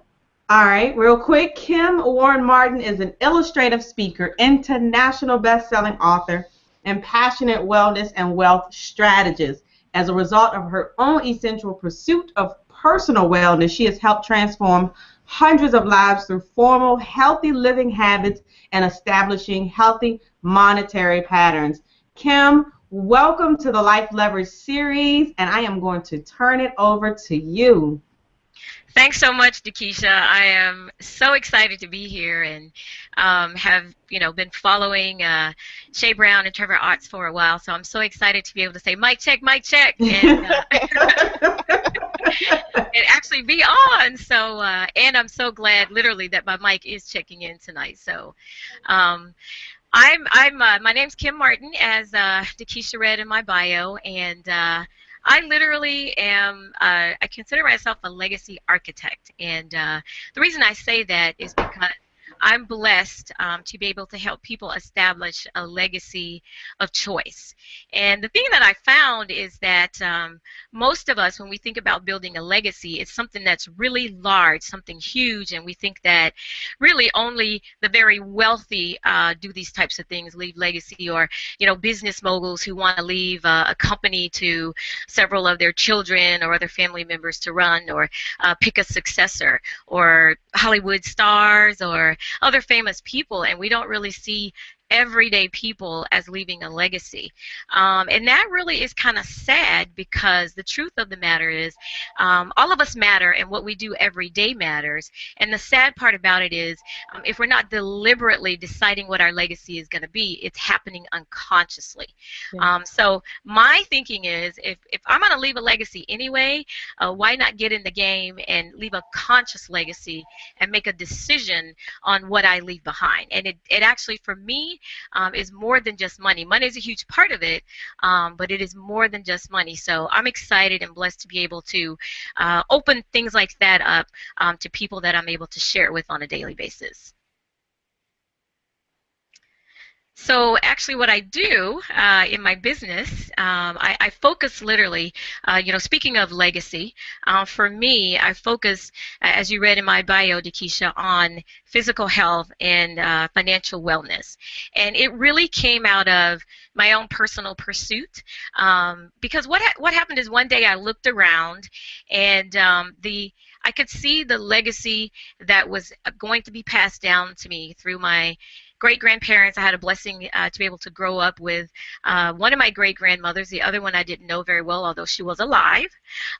[SPEAKER 1] All right. Real quick. Kim Warren Martin is an illustrative speaker, international best-selling author, and passionate wellness and wealth strategist. As a result of her own essential pursuit of personal wellness, she has helped transform hundreds of lives through formal, healthy living habits and establishing healthy monetary patterns. Kim, welcome to the Life Leverage series, and I am going to turn it over to you.
[SPEAKER 5] Thanks so much, Dakisha. I am so excited to be here and have been following Shay Brown and Trevor Otts for a while. So I'm so excited to be able to say mic check, and and actually be on. So and I'm so glad, literally, that my mic is checking in tonight. So. Um, my name's Kim Martin, as Dakisha read in my bio, and I literally am, I consider myself a legacy architect. And the reason I say that is because I'm blessed to be able to help people establish a legacy of choice. And the thing that I found is that most of us, when we think about building a legacy, it's something that's really large, something huge, and we think that really only the very wealthy do these types of things, leave legacy, or business moguls who want to leave a company to several of their children or other family members to run, or pick a successor, or Hollywood stars or other famous people, and we don't really see everyday people as leaving a legacy. And that really is kind of sad, because the truth of the matter is all of us matter, and what we do every day matters. And the sad part about it is if we're not deliberately deciding what our legacy is going to be, it's happening unconsciously.
[SPEAKER 2] Yeah.
[SPEAKER 5] So my thinking is, if I'm going to leave a legacy anyway, why not get in the game and leave a conscious legacy and make a decision on what I leave behind? And it actually, for me, is more than just money. Money is a huge part of it, but it is more than just money. So I'm excited and blessed to be able to open things like that up to people that I'm able to share it with on a daily basis. So actually what I do in my business, I focus literally, speaking of legacy, for me, I focus, as you read in my bio, Dakisha, on physical health and financial wellness. And it really came out of my own personal pursuit, because what happened is one day I looked around, and I could see the legacy that was going to be passed down to me through my great-grandparents. I had a blessing to be able to grow up with one of my great-grandmothers, the other one I didn't know very well, although she was alive,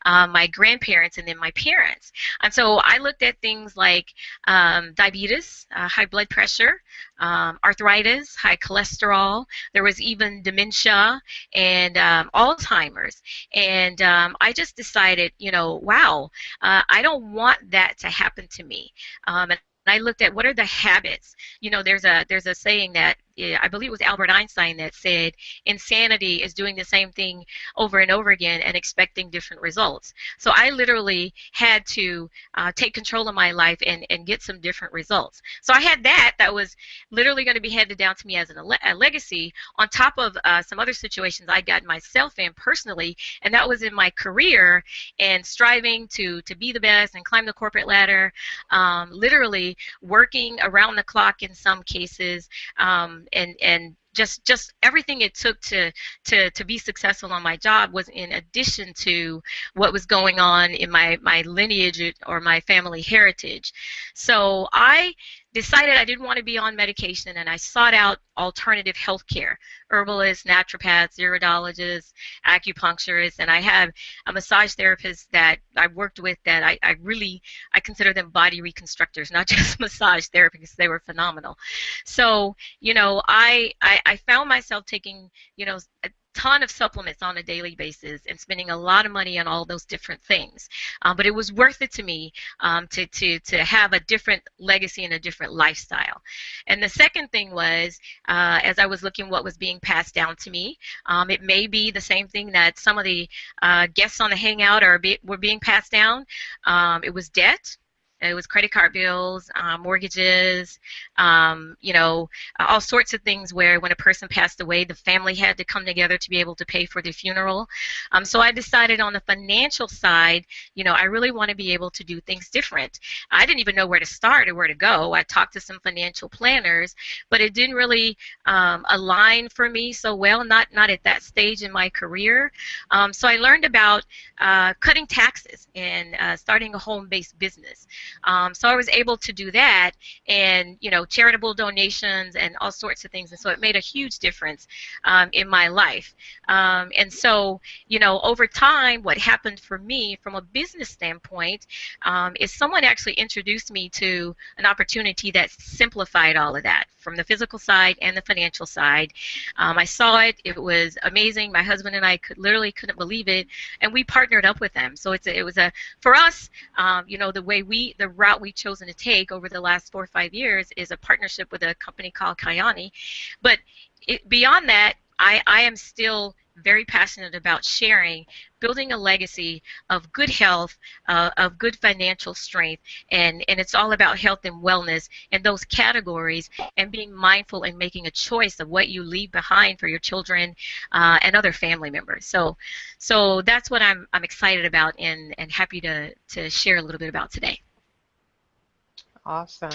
[SPEAKER 5] my grandparents, and then my parents. And so I looked at things like diabetes, high blood pressure, arthritis, high cholesterol. There was even dementia and Alzheimer's. And I just decided, wow, I don't want that to happen to me. And I looked at what are the habits. There's a saying that I believe it was Albert Einstein that said insanity is doing the same thing over and over again and expecting different results. So I literally had to take control of my life and get some different results. So I had that was literally going to be handed down to me as a legacy, on top of some other situations I got myself in personally, and that was in my career and striving to be the best and climb the corporate ladder, literally working around the clock in some cases, and just everything it took to be successful on my job was in addition to what was going on in my lineage or my family heritage. So I decided I didn't want to be on medication, and I sought out alternative health care, herbalists, naturopaths, iridologists, acupuncturists, and I have a massage therapist that I worked with that I consider them body reconstructors, not just massage therapists. They were phenomenal. So, I found myself taking, a ton of supplements on a daily basis and spending a lot of money on all those different things. But it was worth it to me to have a different legacy and a different lifestyle. And the second thing was, as I was looking what was being passed down to me, it may be the same thing that some of the guests on the Hangout were being passed down. It was debt. It was credit card bills, mortgages, all sorts of things where when a person passed away, the family had to come together to be able to pay for the funeral. So I decided on the financial side, I really want to be able to do things different. I didn't even know where to start or where to go. I talked to some financial planners, but it didn't really align for me so well, not at that stage in my career. So I learned about cutting taxes and starting a home-based business. So I was able to do that, and charitable donations and all sorts of things, and so it made a huge difference in my life. And so over time, what happened for me from a business standpoint is someone actually introduced me to an opportunity that simplified all of that from the physical side and the financial side. I saw it. It was amazing. My husband and I literally couldn't believe it, and we partnered up with them. So it was for us, the route we've chosen to take over the last 4 or 5 years is a partnership with a company called Kayani. But beyond that, I am still very passionate about sharing, building a legacy of good health, of good financial strength, and it's all about health and wellness in those categories, and being mindful and making a choice of what you leave behind for your children and other family members. So that's what I'm excited about and happy to share a little bit about today.
[SPEAKER 2] Awesome.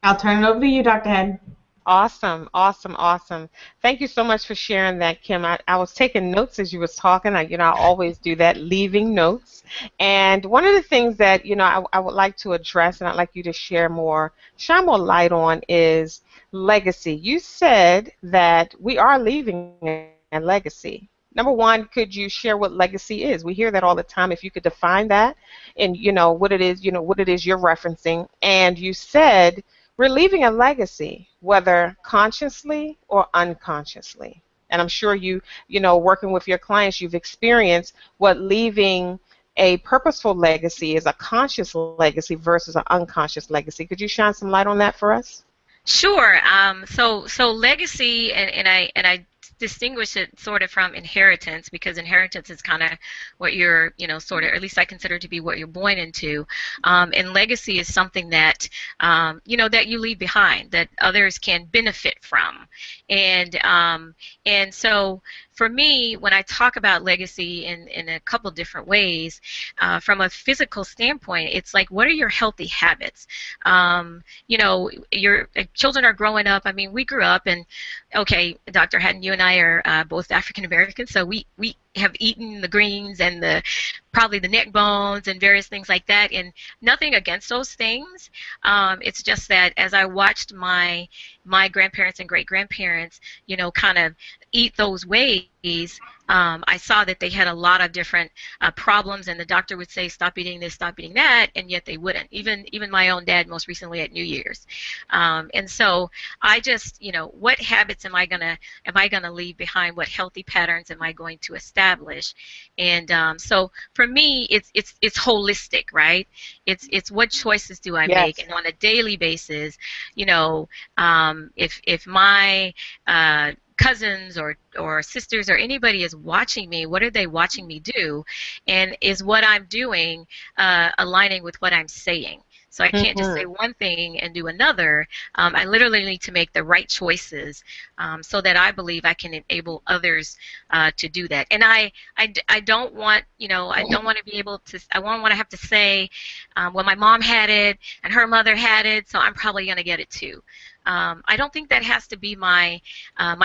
[SPEAKER 1] I'll turn it over to you, Dr. Head.
[SPEAKER 2] Awesome, awesome, awesome. Thank you so much for sharing that, Kim. I was taking notes as you was talking. I always do that, leaving notes. And one of the things that, I would like to address and I'd like you to shine more light on is legacy. You said that we are leaving a legacy. Number one, could you share what legacy is? We hear that all the time. If you could define that and, what it is, what it is you're referencing. And you said we're leaving a legacy, whether consciously or unconsciously. And I'm sure working with your clients, you've experienced what leaving a purposeful legacy is, a conscious legacy versus an unconscious legacy. Could you shine some light on that for us?
[SPEAKER 5] Sure. So legacy, and I distinguish it sort of from inheritance, because inheritance is kind of what you're, sort of, or at least I consider to be what you're born into. And legacy is something that, that you leave behind, that others can benefit from. And so for me, when I talk about legacy in a couple different ways, from a physical standpoint, it's like, what are your healthy habits? Your children are growing up. I mean, we grew up, and okay, Dr. Hatton, you and I are both African Americans, so we have eaten the greens and probably the neck bones and various things like that, and nothing against those things. It's just that as I watched my grandparents and great-grandparents, kind of eat those ways, I saw that they had a lot of different problems, and the doctor would say, stop eating this, stop eating that, and yet they wouldn't. Even my own dad, most recently at New Year's. And so I just, what habits am I gonna leave behind? What healthy patterns am I going to establish? And so for me, it's holistic, right? It's what choices do I
[SPEAKER 2] Yes.
[SPEAKER 5] make, and on a daily basis, if my cousins or sisters or anybody is watching me, what are they watching me do? And is what I'm doing aligning with what I'm saying? So I can't just say one thing and do another. I literally need to make the right choices so that I believe I can enable others to do that. And I don't want, I don't want to be able to, I won't want to have to say, well, my mom had it and her mother had it, so I'm probably going to get it too. I don't think that has to be my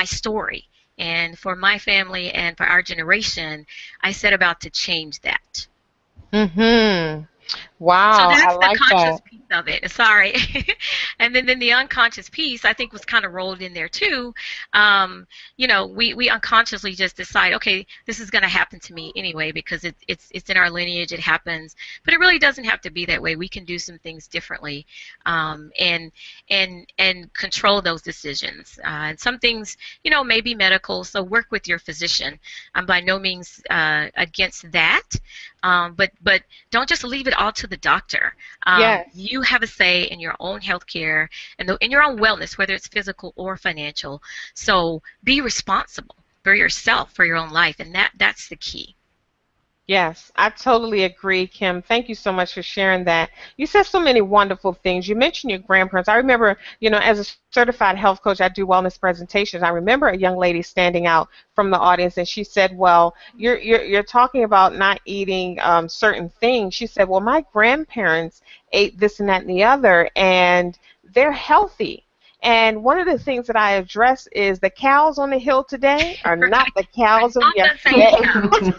[SPEAKER 5] story. And for my family and for our generation, I set about to change that.
[SPEAKER 2] Mm-hmm. Wow,
[SPEAKER 5] So that's
[SPEAKER 2] I
[SPEAKER 5] the
[SPEAKER 2] like
[SPEAKER 5] conscious
[SPEAKER 2] that.
[SPEAKER 5] piece of it. Sorry. And then the unconscious piece, I think, was kind of rolled in there too. We unconsciously just decide, okay, this is going to happen to me anyway because it's in our lineage, it happens. But it really doesn't have to be that way. We can do some things differently, and control those decisions. And some things, may be medical. So work with your physician. I'm by no means against that. But don't just leave it all to the doctor.
[SPEAKER 2] Yes.
[SPEAKER 5] You have a say in your own health care and in your own wellness, whether it's physical or financial. So be responsible for yourself, for your own life, and that's the key.
[SPEAKER 2] Yes, I totally agree, Kim. Thank you so much for sharing that. You said so many wonderful things. You mentioned your grandparents. I remember, as a certified health coach, I do wellness presentations. I remember a young lady standing out from the audience, and she said, "Well, you're talking about not eating certain things." She said, "Well, my grandparents ate this and that and the other, and they're healthy." And one of the things that I address is the cows on the hill today are not the cows of
[SPEAKER 5] I'm not
[SPEAKER 2] yesterday.
[SPEAKER 5] saying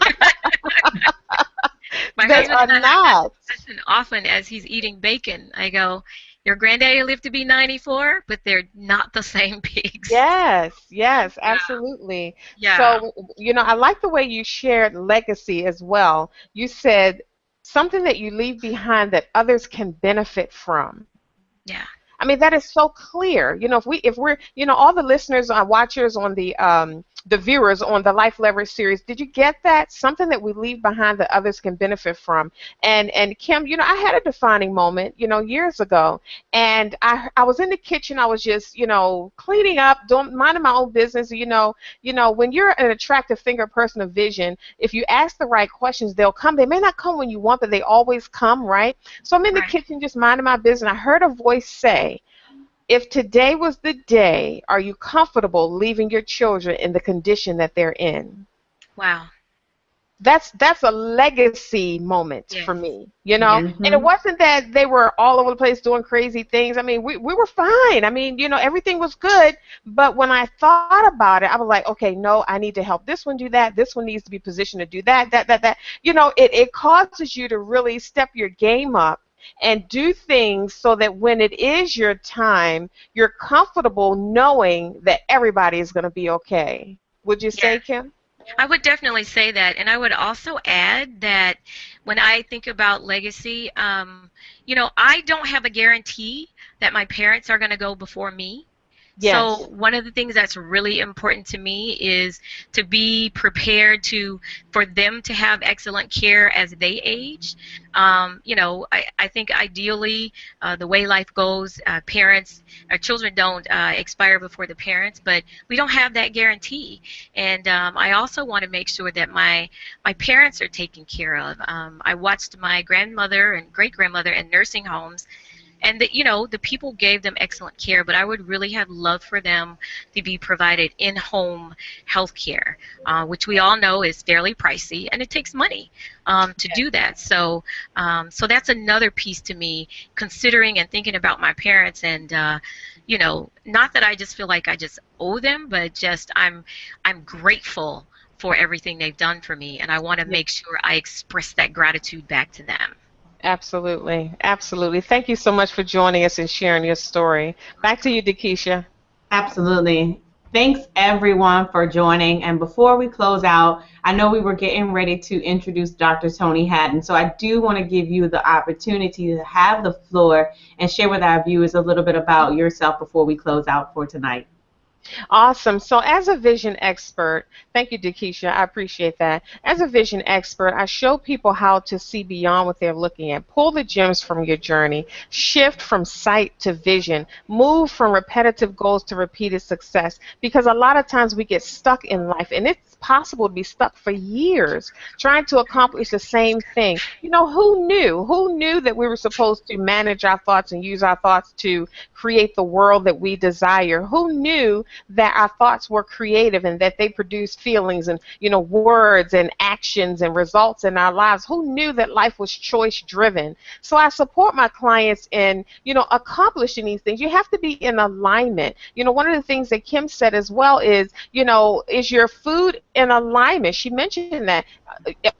[SPEAKER 5] My
[SPEAKER 2] They
[SPEAKER 5] husband
[SPEAKER 2] are
[SPEAKER 5] and I have that
[SPEAKER 2] not.
[SPEAKER 5] discussion often as he's eating bacon. I go, your granddaddy lived to be 94, but they're not the same pigs.
[SPEAKER 2] Yes, yes,
[SPEAKER 5] Yeah,
[SPEAKER 2] absolutely.
[SPEAKER 5] yeah,
[SPEAKER 2] So, I like the way you shared legacy as well. You said something that you leave behind that others can benefit from.
[SPEAKER 5] yeah.
[SPEAKER 2] I mean, that is so clear. If we're, all the listeners, watchers on the viewers on the Life Leverage series, did you get that? Something that we leave behind that others can benefit from. And Kim, I had a defining moment, years ago, and I was in the kitchen. I was just, cleaning up, doing minding my own business. When you're an attractive thinker, person of vision, if you ask the right questions, they'll come. They may not come when you want, but they always come, right? So I'm in the
[SPEAKER 5] Right.
[SPEAKER 2] kitchen just minding my business. I heard a voice say, if today was the day, are you comfortable leaving your children in the condition that they're in?
[SPEAKER 5] Wow.
[SPEAKER 2] That's a legacy moment for
[SPEAKER 5] Yes.
[SPEAKER 2] me,
[SPEAKER 5] Yes.
[SPEAKER 2] and it wasn't that they were all over the place doing crazy things. I mean, we were fine. I mean, everything was good. But when I thought about it, I was like, okay, no, I need to help this one do that. This one needs to be positioned to do that. It causes you to really step your game up and do things so that when it is your time, you're comfortable knowing that everybody is going to be okay. Would you say,
[SPEAKER 5] Yes.
[SPEAKER 2] Kim?
[SPEAKER 5] I would definitely say that. And I would also add that when I think about legacy, I don't have a guarantee that my parents are going to go before me. So
[SPEAKER 2] Yes.
[SPEAKER 5] one of the things that's really important to me is to be prepared for them to have excellent care as they age. I think ideally the way life goes, children don't expire before the parents, but we don't have that guarantee. And I also want to make sure that my parents are taken care of. I watched my grandmother and great grandmother in nursing homes, and the people gave them excellent care, but I would really have loved for them to be provided in-home health care, which we all know is fairly pricey, and it takes money to do that. So that's another piece to me, considering and thinking about my parents, and not that I just feel like I just owe them, but just I'm grateful for everything they've done for me, and I want to
[SPEAKER 2] Yeah.
[SPEAKER 5] make sure I express that gratitude back to them.
[SPEAKER 2] Absolutely. Absolutely. Thank you so much for joining us and sharing your story. Back to you, Dakisha.
[SPEAKER 1] Absolutely. Thanks everyone for joining. And before we close out, I know we were getting ready to introduce Dr. Tony Hatton. So I do want to give you the opportunity to have the floor and share with our viewers a little bit about yourself before we close out for tonight.
[SPEAKER 2] Awesome. So, as a vision expert, thank you, Dakisha. I appreciate that. As a vision expert, I show people how to see beyond what they're looking at. Pull the gems from your journey. Shift from sight to vision. Move from repetitive goals to repeated success. Because a lot of times we get stuck in life, and it's possible to be stuck for years trying to accomplish the same thing. Who knew? Who knew that we were supposed to manage our thoughts and use our thoughts to create the world that we desire? Who knew that our thoughts were creative and that they produced feelings and words and actions and results in our lives? Who knew that life was choice driven? So I support my clients in accomplishing these things. You have to be in alignment. One of the things that Kim said as well is your food in alignment? She mentioned that.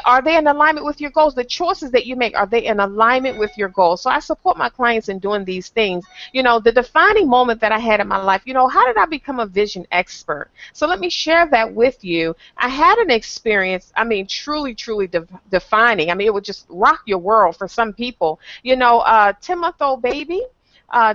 [SPEAKER 2] Are they in alignment with your goals? The choices that you make, are they in alignment with your goals? So I support my clients in doing these things. The defining moment that I had in my life, how did I become a vision expert? So let me share that with you. I had an experience, I mean, truly, truly defining. I mean, it would just rock your world for some people. 10-month-old baby,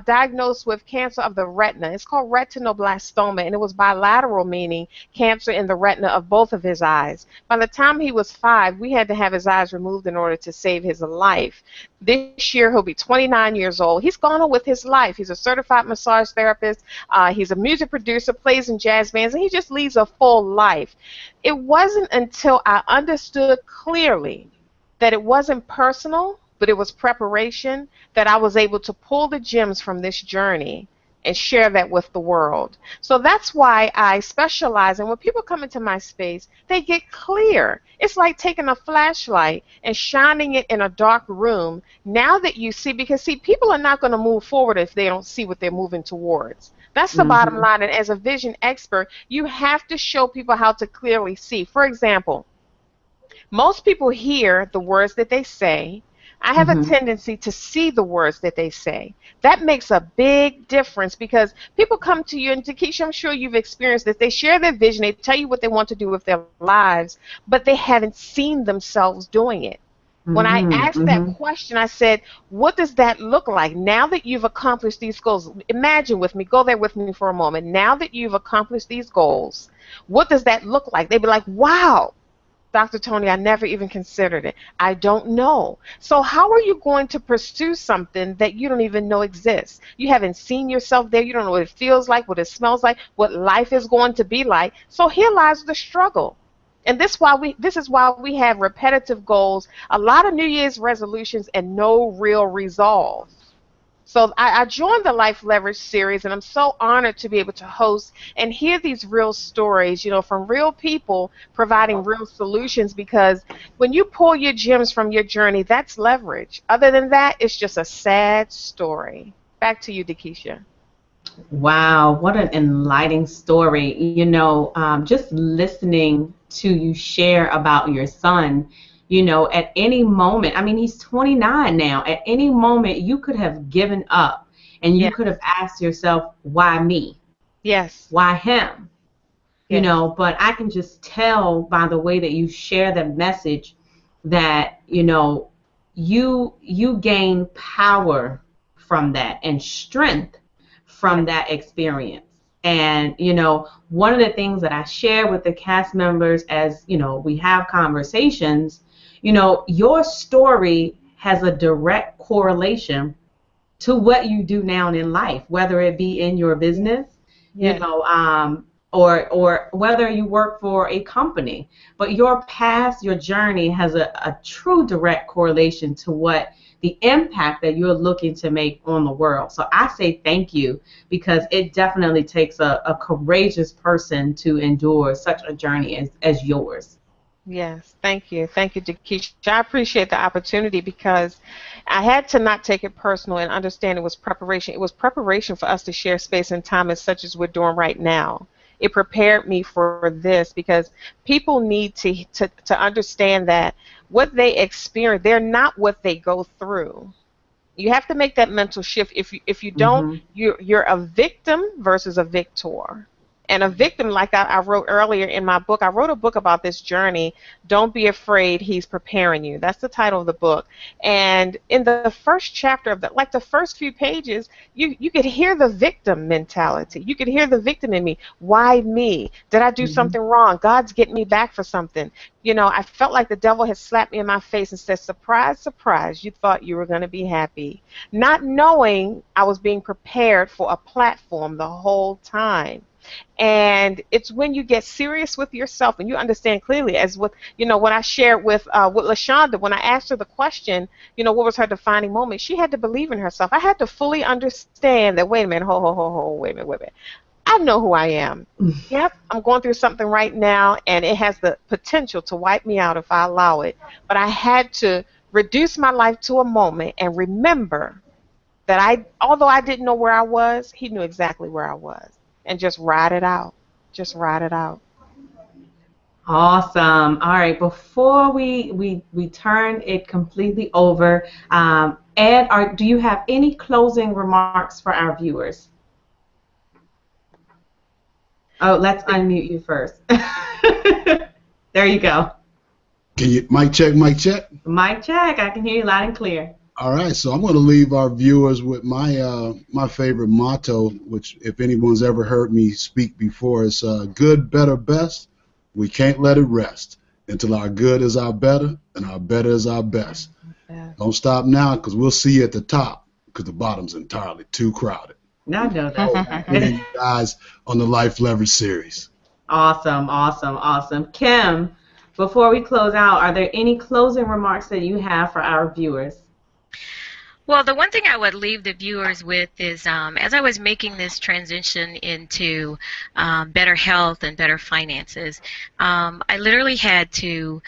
[SPEAKER 2] diagnosed with cancer of the retina. It's called retinoblastoma, and it was bilateral, meaning cancer in the retina of both of his eyes. By the time he was 5, we had to have his eyes removed in order to save his life. This year, he'll be 29 years old. He's gone on with his life. He's a certified massage therapist. He's a music producer, plays in jazz bands, and he just leads a full life. It wasn't until I understood clearly that it wasn't personal, but it was preparation, that I was able to pull the gems from this journey and share that with the world. So that's why I specialize. And when people come into my space, they get clear. It's like taking a flashlight and shining it in a dark room. Now that you see, because see, people are not going to move forward if they don't see what they're moving towards. That's the bottom line. And as a vision expert, you have to show people how to clearly see. For example, Most people hear the words that they say. I have a
[SPEAKER 1] Mhm.
[SPEAKER 2] tendency to see the words that they say. That makes a big difference because people come to you, and Takesha, I'm sure you've experienced this. They share their vision, they tell you what they want to do with their lives, but they haven't seen themselves doing it. When I
[SPEAKER 1] Mhm.
[SPEAKER 2] asked that
[SPEAKER 1] Mhm.
[SPEAKER 2] question, I said, what does that look like now that you've accomplished these goals? Imagine with me, go there with me for a moment. Now that you've accomplished these goals, what does that look like? They'd be like, wow, Dr. Tony, I never even considered it. I don't know. So how are you going to pursue something that you don't even know exists? You haven't seen yourself there. You don't know what it feels like, what it smells like, what life is going to be like. So here lies the struggle. And this is why we have repetitive goals, a lot of New Year's resolutions, and no real resolve. So I joined the Life Leverage series, and I'm so honored to be able to host and hear these real stories, from real people providing real solutions. Because when you pull your gems from your journey, that's leverage. Other than that, it's just a sad story. Back to you, Dakisha.
[SPEAKER 1] Wow, what an enlightening story. Just listening to you share about your son, at any moment, I mean, he's 29 now. At any moment, you could have given up and you
[SPEAKER 2] Yes,
[SPEAKER 1] could have asked yourself, why me?
[SPEAKER 2] yes,
[SPEAKER 1] Why him?
[SPEAKER 2] yes,
[SPEAKER 1] But I can just tell by the way that you share the message that, you gain power from that and strength from
[SPEAKER 2] yes,
[SPEAKER 1] that experience. And, one of the things that I share with the cast members as, we have conversations, your story has a direct correlation to what you do now in life, whether it be in your business, you
[SPEAKER 2] yes,
[SPEAKER 1] know, um, or whether you work for a company. But your past, your journey has a true direct correlation to what the impact that you're looking to make on the world. So I say thank you because it definitely takes a courageous person to endure such a journey as yours.
[SPEAKER 2] yes. Thank you. Thank you, Dakisha. I appreciate the opportunity because I had to not take it personal and understand it was preparation. It was preparation for us to share space and time as such as we're doing right now. It prepared me for this because people need to understand that what they experience, they're not what they go through. You have to make that mental shift. If you don't,
[SPEAKER 1] Hmm.
[SPEAKER 2] you're a victim versus a victor. And a victim, like I wrote earlier in my book, I wrote a book about this journey. Don't be afraid, he's preparing you. That's the title of the book. And in the first chapter of that, like the first few pages, you could hear the victim mentality. You could hear the victim in me. Why me? Did I do
[SPEAKER 1] Hmm.
[SPEAKER 2] something wrong? God's getting me back for something. I felt like the devil had slapped me in my face and said, surprise, surprise, you thought you were going to be happy. Not knowing I was being prepared for a platform the whole time. And it's when you get serious with yourself and you understand clearly, as with when I shared with Lashonda, when I asked her the question, what was her defining moment, she had to believe in herself. I had to fully understand that, wait a minute, wait a minute, wait a minute. I know who I am. Yep, I'm going through something right now, and it has the potential to wipe me out if I allow it. But I had to reduce my life to a moment and remember that although I didn't know where I was, he knew exactly where I was, and just ride it out. Just ride it out.
[SPEAKER 1] Awesome. All right. Before we turn it completely over, Ed, do you have any closing remarks for our viewers? Oh, let's unmute you first. There you go.
[SPEAKER 4] Can you mic check, mic check?
[SPEAKER 1] Mic check. I can hear you loud and clear.
[SPEAKER 4] All right, so I'm going to leave our viewers with my favorite motto, which if anyone's ever heard me speak before, is good, better, best. We can't let it rest until our good is our better and our better is our best.
[SPEAKER 2] Yes.
[SPEAKER 4] Don't stop now because we'll see you at the top because the bottom's entirely too crowded.
[SPEAKER 1] I know that's
[SPEAKER 4] Oh,
[SPEAKER 1] right.
[SPEAKER 4] hearing you guys on the Life Leverage series.
[SPEAKER 1] Awesome, awesome, awesome. Kim, before we close out, are there any closing remarks that you have for our viewers?
[SPEAKER 5] Well, the one thing I would leave the viewers with is as I was making this transition into better health and better finances, I literally had to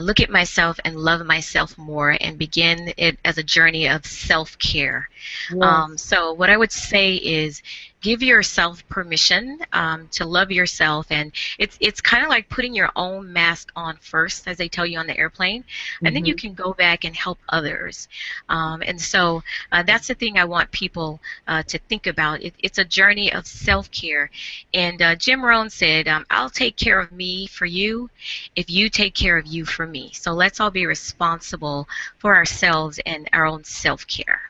[SPEAKER 5] look at myself and love myself more and begin it as a journey of self-care.
[SPEAKER 1] Yes.
[SPEAKER 5] So what I would say is give yourself permission to love yourself, and it's kind of like putting your own mask on first, as they tell you on the airplane, and then you
[SPEAKER 1] Mhm.
[SPEAKER 5] can go back and help others. And so that's the thing I want people to think about. It's a journey of self-care, and Jim Rohn said, "I'll take care of me for you, if you take care of you for me." So let's all be responsible for ourselves and our own self-care.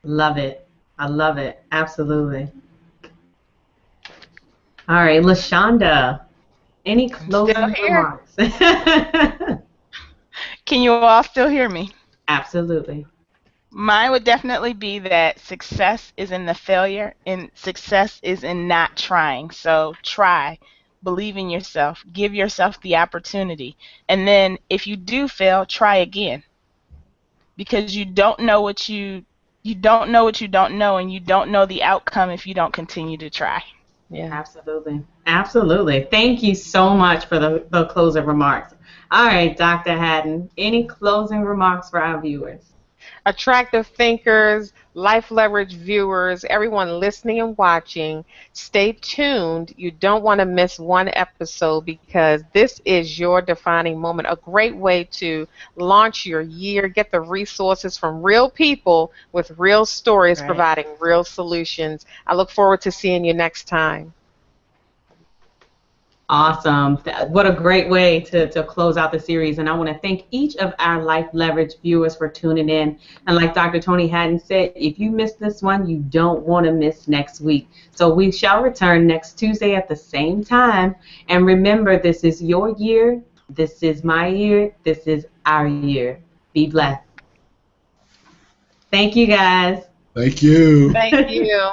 [SPEAKER 1] Love it. I love it. Absolutely. All right, LaShonda, any
[SPEAKER 3] I'm still
[SPEAKER 1] closing
[SPEAKER 3] here.
[SPEAKER 1] remarks?
[SPEAKER 3] Can you all still hear me?
[SPEAKER 1] Absolutely.
[SPEAKER 3] Mine would definitely be that success is in the failure and success is in not trying. So try, believe in yourself, give yourself the opportunity. And then if you do fail, try again because you don't know what you don't know, and you don't know the outcome if you don't continue to try.
[SPEAKER 2] Yeah.
[SPEAKER 1] Absolutely. Absolutely. Thank you so much for the closing remarks. All right, Dr. Haddon, any closing remarks for our viewers?
[SPEAKER 2] Attractive thinkers, life leverage viewers, everyone listening and watching, stay tuned. You don't want to miss one episode because this is your defining moment. A great way to launch your year, get the resources from real people with real stories
[SPEAKER 1] Right.
[SPEAKER 2] providing real solutions. I look forward to seeing you next time.
[SPEAKER 1] Awesome. What a great way to close out the series. And I want to thank each of our Life Leverage viewers for tuning in. And like Dr. Tony Haddon said, if you missed this one, you don't want to miss next week. So we shall return next Tuesday at the same time. And remember, this is your year. This is my year. This is our year. Be blessed. Thank you, guys.
[SPEAKER 4] Thank you.
[SPEAKER 2] Thank you.